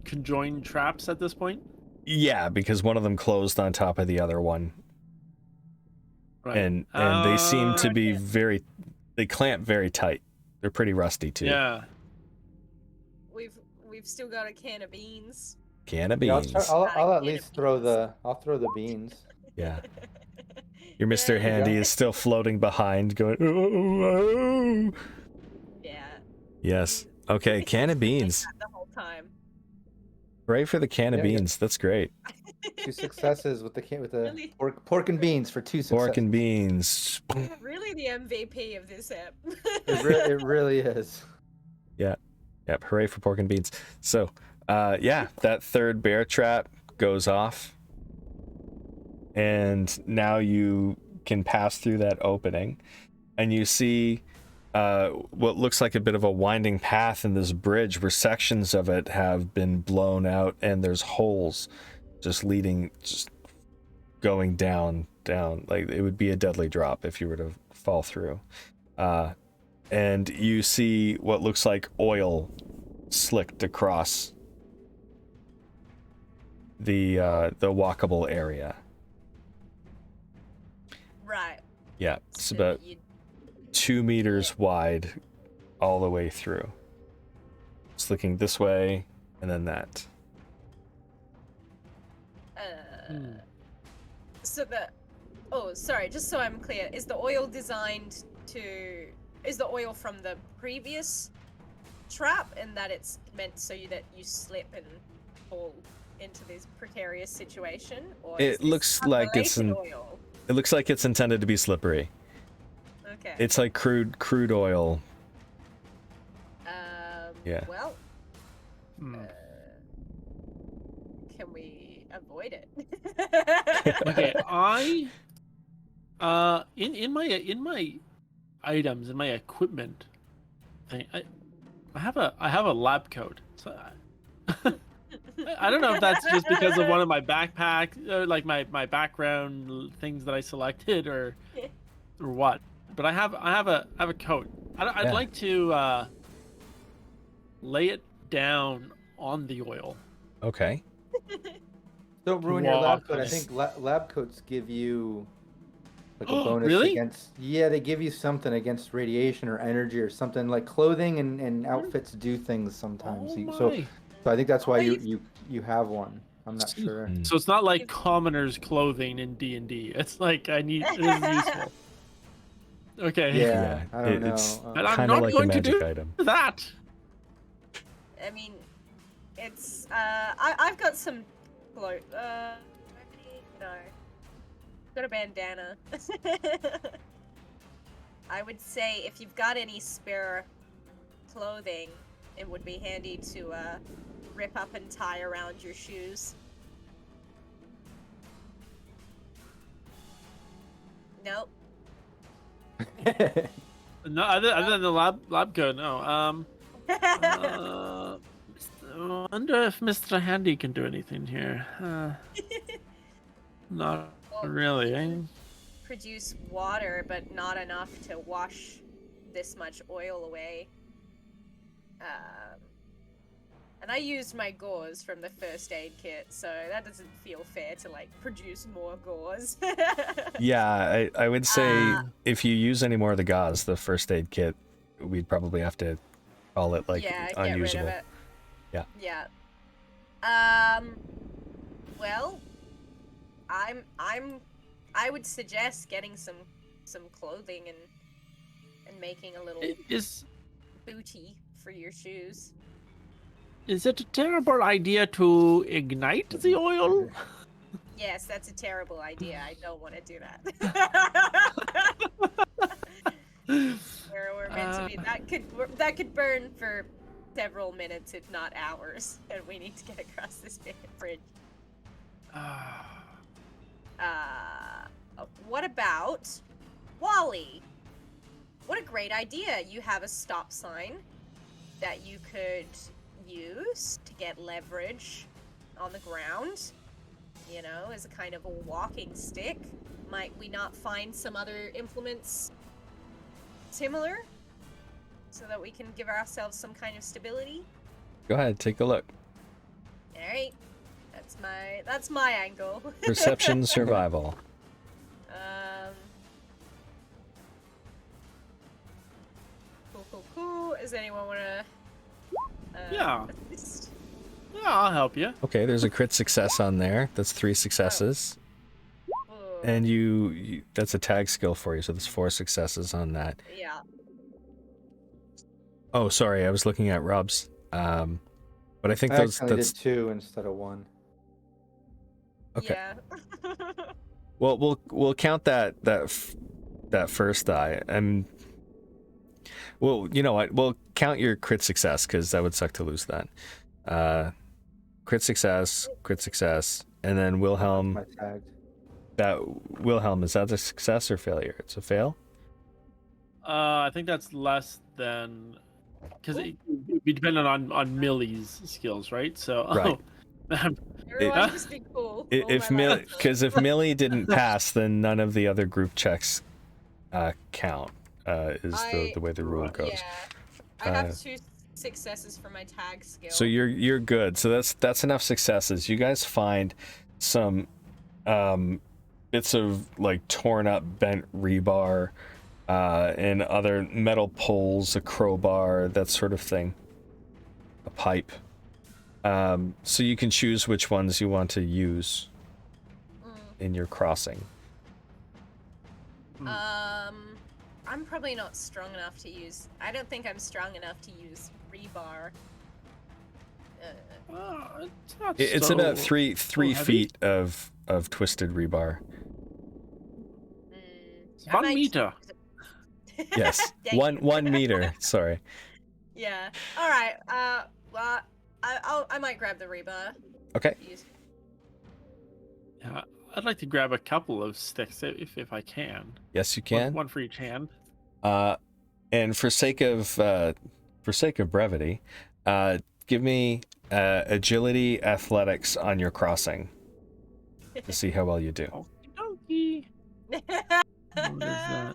conjoined traps at this point? Yeah, because one of them closed on top of the other one, Right. and they seem to be Okay. they clamp very tight. They're pretty rusty too. Yeah. We've still got a can of beans. Can of Yeah, beans. I'll at Can of least throw beans. I'll throw the beans. Yeah. Your Mr. Yeah. Handy is still floating behind, going. Oh. Yeah. Yes. Okay. Can of beans. The whole time. Hooray for the can of Yeah, yeah. beans. That's great. 2 successes with the Really? pork and beans for 2 successes. Pork and beans. Really the MVP of this ep. It really is. Yep. Hooray for pork and beans. So, yeah, that third bear trap goes off, and now you can pass through that opening, and you see what looks like a bit of a winding path in this bridge where sections of it have been blown out, and there's holes just going down. Like it would be a deadly drop if you were to fall through. And you see what looks like oil slicked across the walkable area. Right. Yeah, it's So about you- 2 meters wide all the way through. It's looking this way and then that. So sorry, just so I'm clear, is the oil from the previous trap, and that it's meant so that you slip and fall into this precarious situation, or It looks like it's oil? It looks like it's intended to be slippery. Okay. It's like crude oil. Yeah. Well, can we avoid it? Okay, in my items, in my equipment thing, I have a lab coat. So I don't know if that's just because of one of my backpack, like my background things that I selected, or what. But I have a coat. I'd like to lay it down on the oil. Okay. Don't ruin your lab coat. I Nice. think lab coats give you like a bonus Really? against. Yeah, they give you something against radiation or energy or something. Like clothing and outfits do things sometimes. Oh So my. I think that's why Nice. you have one. I'm not sure. So it's not like commoners' clothing in D&D. It's like it is useful. Okay. Yeah, I don't know. It's And I'm kind of not like a going to magic do item. that. I mean, it's I've got some clothes. No, got a bandana. I would say if you've got any spare clothing, it would be handy to rip up and tie around your shoes. Nope. No, other than the lab coat, no. I wonder if Mr. Handy can do anything here. Not Well, really. you Eh? can produce water, but not enough to wash this much oil away. And I used my gauze from the first aid kit, so that doesn't feel fair to like produce more gauze. Yeah, I would say if you use any more of the gauze, the first aid kit, we'd probably have to call it like yeah, unusable. get rid of it. Yeah. Yeah. Well, I would suggest getting some clothing and making a little Is booty for your shoes. it a terrible idea to ignite the oil? Yes, that's a terrible idea. I don't want to do that. we're meant to be. That could burn for several minutes, if not hours, and we need to get across this bridge. What about Wally? What a great idea! You have a stop sign that you could use to get leverage on the ground, you know, as a kind of a walking stick. Might we not find some other implements similar so that we can give ourselves some kind of stability? Go ahead, take a look. All right, that's my angle. Perception survival. Cool. Does anyone want to? Yeah. assist? Yeah, I'll help you. Okay, there's a crit success on there. That's 3 successes. Ooh, And you that's a tag skill for you, so there's 4 successes on that. yeah. Oh, sorry, I was looking at Rob's. But I think I actually that's did 2 instead of 1. okay. Yeah. Well, we'll count that first die, and well, you know what? We'll count your crit success because that would suck to lose that. Crit success, and then Wilhelm. My tagged. That Wilhelm, is that a success or failure? It's a fail. I think that's less than because it would be dependent on Millie's skills, right? So Right. Everyone just be cool. If Millie, if Millie didn't pass, then none of the other group checks count. Is the way the rule goes. Yeah, I have 2 successes for my tag skill. So you're good. So that's enough successes. You guys find some bits of like torn up bent rebar and other metal poles, a crowbar, that sort of thing, a pipe. So you can choose which ones you want to use in your crossing. I'm probably not strong enough to use. I don't think I'm strong enough to use rebar. It's It's about three heavy? feet of twisted rebar. I 1 might meter. Yes, Dang. 1 meter. Sorry. Yeah. All right. Well, I might grab the rebar. Okay. Yeah, I'd like to grab a couple of sticks if I can. Yes, you can. One for each hand. And for sake of brevity, give me agility athletics on your crossing to see how well you do. Okie dokie. What is that?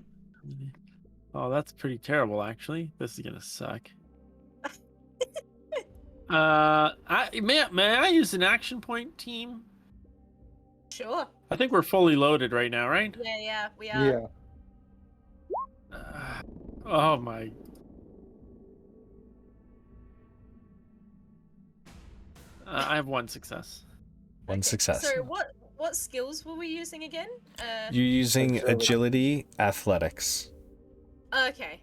Oh, that's pretty terrible, actually. This is gonna suck. May I use an action point, team? Sure. I think we're fully loaded right now, right? Yeah, we are. Yeah. Oh my. I have 1 success. One success. So what skills were we using again? You're using agility athletics, Okay.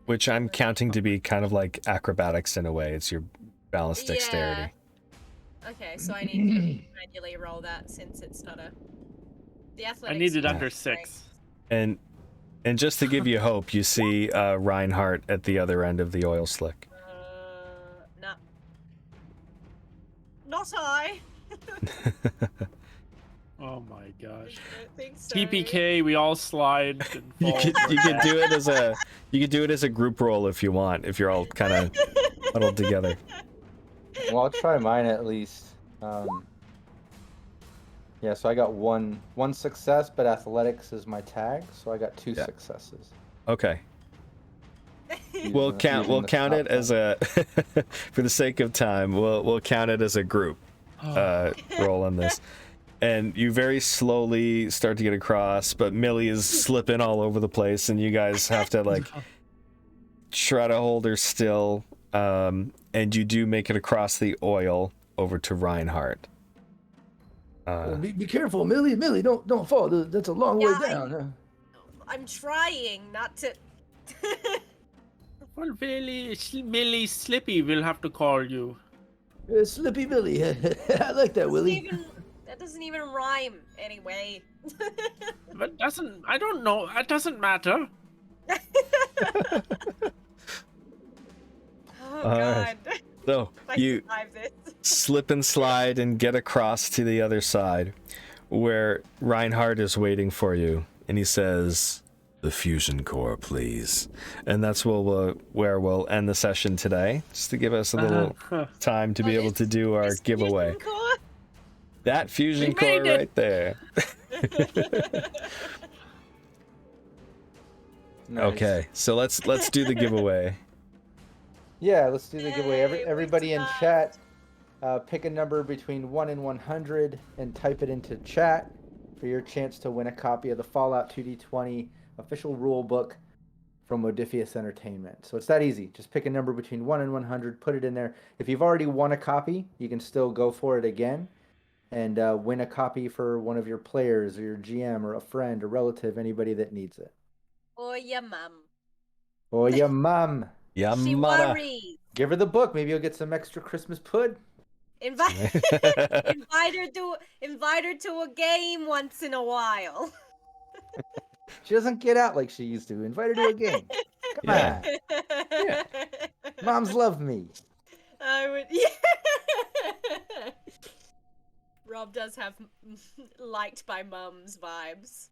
which I'm counting to be kind of like acrobatics in a way. It's your balance dexterity. Okay, so I need to manually roll that since it's not the I athletics. need it is under strength. 6. And just to give you hope, you see Reinhardt at the other end of the oil slick. Nah. Not I. Oh my gosh. I don't think so. TPK, we all slide. And You fall could for do it as a group roll if you want, if you're all kind of huddled together. Well, I'll try mine at least. Yeah, so I got one success, but athletics is my tag, so I got 2 successes. Okay. Using We'll the- count using the it top as one. a for the sake of time, we'll count it as a group roll on this. And you very slowly start to get across, but Millie is slipping all over the place, and you guys have to like try to hold her still. And you do make it across the oil over to Reinhardt. Be careful, Millie. Millie, don't fall. That's a long way Yeah, down. I'm trying not to. Well, Millie Slippy will have to call you. Slippy Millie. I like that, Willie. That doesn't even rhyme anyway. But I don't know. It doesn't matter. Oh Alright. god. So If I you survive this. slip and slide and get across to the other side, where Reinhardt is waiting for you, and he says, "The fusion core, please." And that's where we'll end the session today, just to give us a little time to be able to do our This giveaway. fusion core? That fusion We core made it. right there. Nice. Okay, so let's do the giveaway. Yeah, let's do the giveaway. Yay, Everybody in we chat, pick a number between 1 and 100 and type it into chat for your chance to win a copy of the Fallout 2D20 official rule book from Modiphius Entertainment. So it's that easy. Just pick a number between 1 and 100, put it in there. If you've already won a copy, you can still go for it again and win a copy for one of your players or your GM or a friend or relative, anybody that needs it. Or your mum. Or your mom. She Yamada. worries. Give her the book. Maybe you'll get some extra Christmas pud. Invite her to a game once in a while. She doesn't get out like she used to. Invite her to a game. Come Yeah. on. Moms love me. I would. Yeah. Rob does have liked by mums vibes.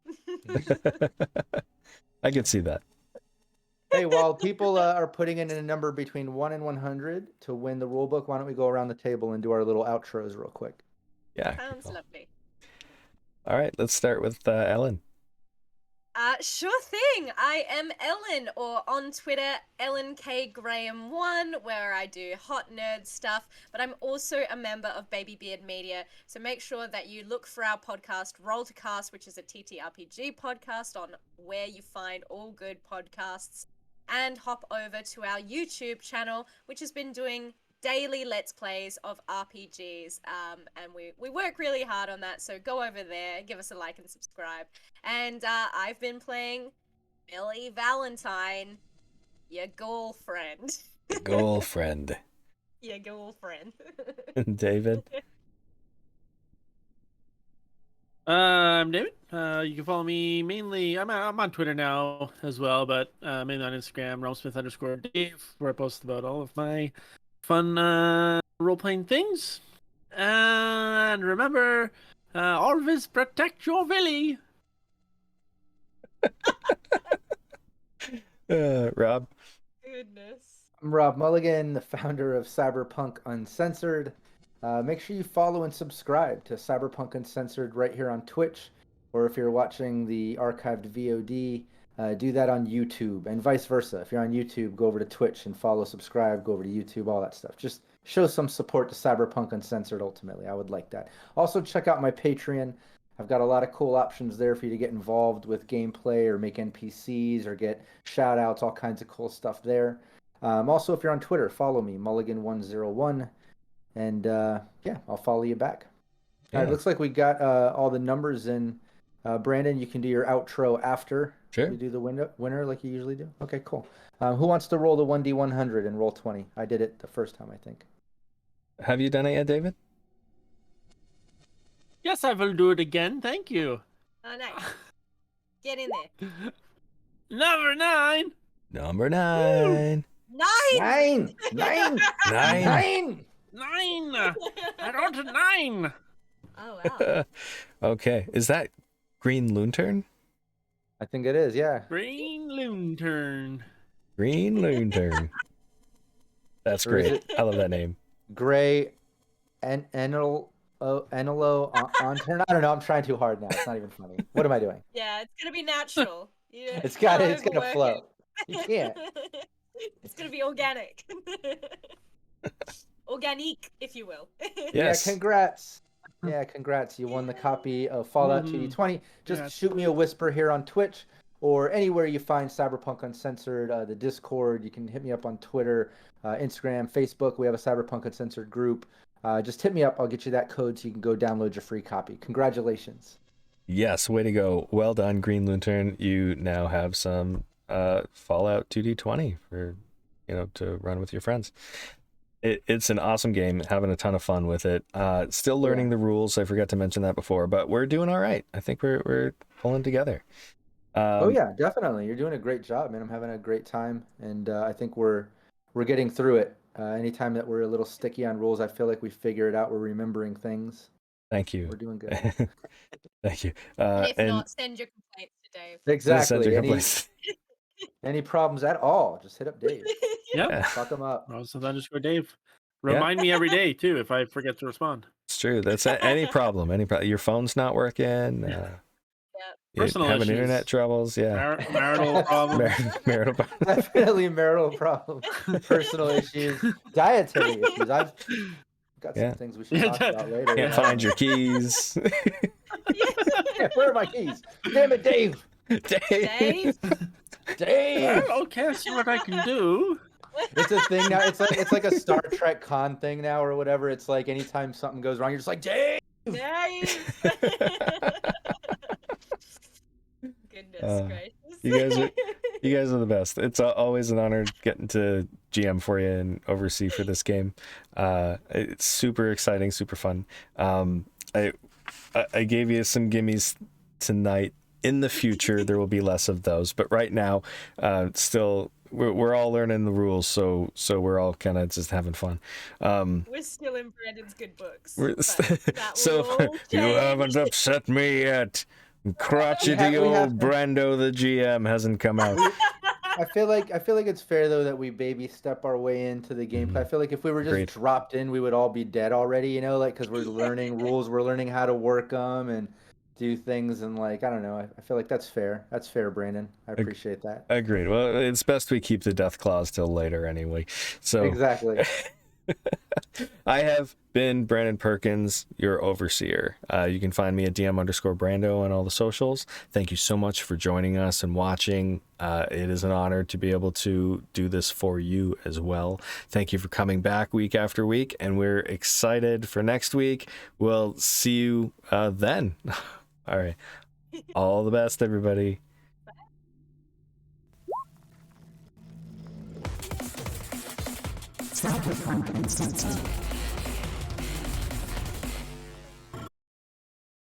I could see that. Hey, while people are putting in a number between 1 and 100 to win the rule book, why don't we go around the table and do our little outros real quick? Yeah. Sounds cool. lovely. All right, let's start with Ellen. Sure thing. I am Ellen, or on Twitter, EllenKGraham1, where I do hot nerd stuff. But I'm also a member of Baby Beard Media, so make sure that you look for our podcast, Roll to Cast, which is a TTRPG podcast, on where you find all good podcasts, and hop over to our YouTube channel, which has been doing daily Let's Plays of RPGs, and we work really hard on that, so go over there, give us a like and subscribe. And I've been playing Millie Valentine, your girlfriend. Girlfriend. Your girlfriend. David. I'm David. You can follow me mainly. I'm on Twitter now as well, but mainly on Instagram, realmsmith_Dave, where I post about all of my fun role-playing things. And remember, always protect your Villy. Rob. Goodness. I'm Rob Mulligan, the founder of Cyberpunk Uncensored. Make sure you follow and subscribe to Cyberpunk Uncensored right here on Twitch, or if you're watching the archived VOD, do that on YouTube, and vice versa. If you're on YouTube, go over to Twitch and follow, subscribe, go over to YouTube, all that stuff. Just show some support to Cyberpunk Uncensored, ultimately. I would like that. Also, check out my Patreon. I've got a lot of cool options there for you to get involved with gameplay or make NPCs or get shout outs, all kinds of cool stuff there. Also, if you're on Twitter, follow me, Mulligan101, and yeah, I'll follow you back. Yeah. All right, looks like we got all the numbers in. Brandon, you can do your outro after Sure. you do the winner like you usually do. Okay, cool. Who wants to roll the 1d100 and roll 20? I did it the first time, I think. Have you done it yet, David? Yes, I will do it again. Thank you. Oh, nice. Get in there. Number 9. Number 9. 9! 9! 9. 9. I rolled a 9. Oh, wow. Okay. Is that Green Lantern? I think it is, yeah. Green Lantern. Green Lantern. That's Or is great. I love that name. Gray Enelo on turn. I don't know. I'm trying too hard now. It's not even funny. What am I doing? Yeah, it's gonna be natural. Yeah, It's got can't it's gonna overwork flow. it. You can't. It's gonna be organic. Organique, if you will. Yes. Yeah, congrats. Yeah, congrats. You won the copy of Fallout 2D20. Just Yeah. shoot me a whisper here on Twitch or anywhere you find Cyberpunk Uncensored, the Discord. You can hit me up on Twitter, Instagram, Facebook. We have a Cyberpunk Uncensored group. Just hit me up. I'll get you that code so you can go download your free copy. Congratulations. Yes, way to go. Well done, Green Lantern. You now have some Fallout 2D20 for, to run with your friends. It's an awesome game, having a ton of fun with it. Still learning the rules. I forgot to mention that before, but we're doing all right. I think we're pulling together. Oh yeah, definitely. You're doing a great job, man. I'm having a great time, and I think we're getting through it. Anytime that we're a little sticky on rules, I feel like we figure it out. We're remembering things. Thank you. We're doing good. Thank you. If not, send your complaints to Dave. Exactly. Any problems at all, just hit up Dave. Yep. Fuck him up. Dave. Remind me every day too if I forget to respond. It's true. That's any problem. Your phone's not working. Personal having issues. internet troubles. Yeah. Marital problems. Marital problems. Definitely marital problems, personal issues, dietary issues. I've got some things we should talk about later. Can't find your keys. Where are my keys? Damn it, Dave. Dave? Dave. Well, okay, see what I can do. It's a thing now. It's like a Star Trek con thing now or whatever. It's like anytime something goes wrong, you're just like, Dave. Dave. Goodness gracious. You guys are the best. It's always an honor getting to GM for you and oversee for this game. It's super exciting, super fun. I gave you some gimmies tonight. In the future, there will be less of those, but right now, still we're all learning the rules, so we're all kind of just having fun. We're still in Brandon's good books. We're- But that so will all you change. haven't upset me yet. Crotchety we have old to- Brando, the GM, hasn't come out. I feel like it's fair though that we baby step our way into the gameplay. I feel like if we were just Agreed. dropped in, we would all be dead already. You know, like because we're learning rules, we're learning how to work them and do things, and like I don't know. I feel like that's fair. That's fair, Brandon. I appreciate that. Agreed. Well, it's best we keep the death clause till later anyway. So Exactly. I have been Brandon Perkins, your overseer. You can find me at DM_Brando on all the socials. Thank you so much for joining us and watching. It is an honor to be able to do this for you as well. Thank you for coming back week after week, and we're excited for next week. We'll see you then. All right. All the best, everybody. Cyberpunk Institute.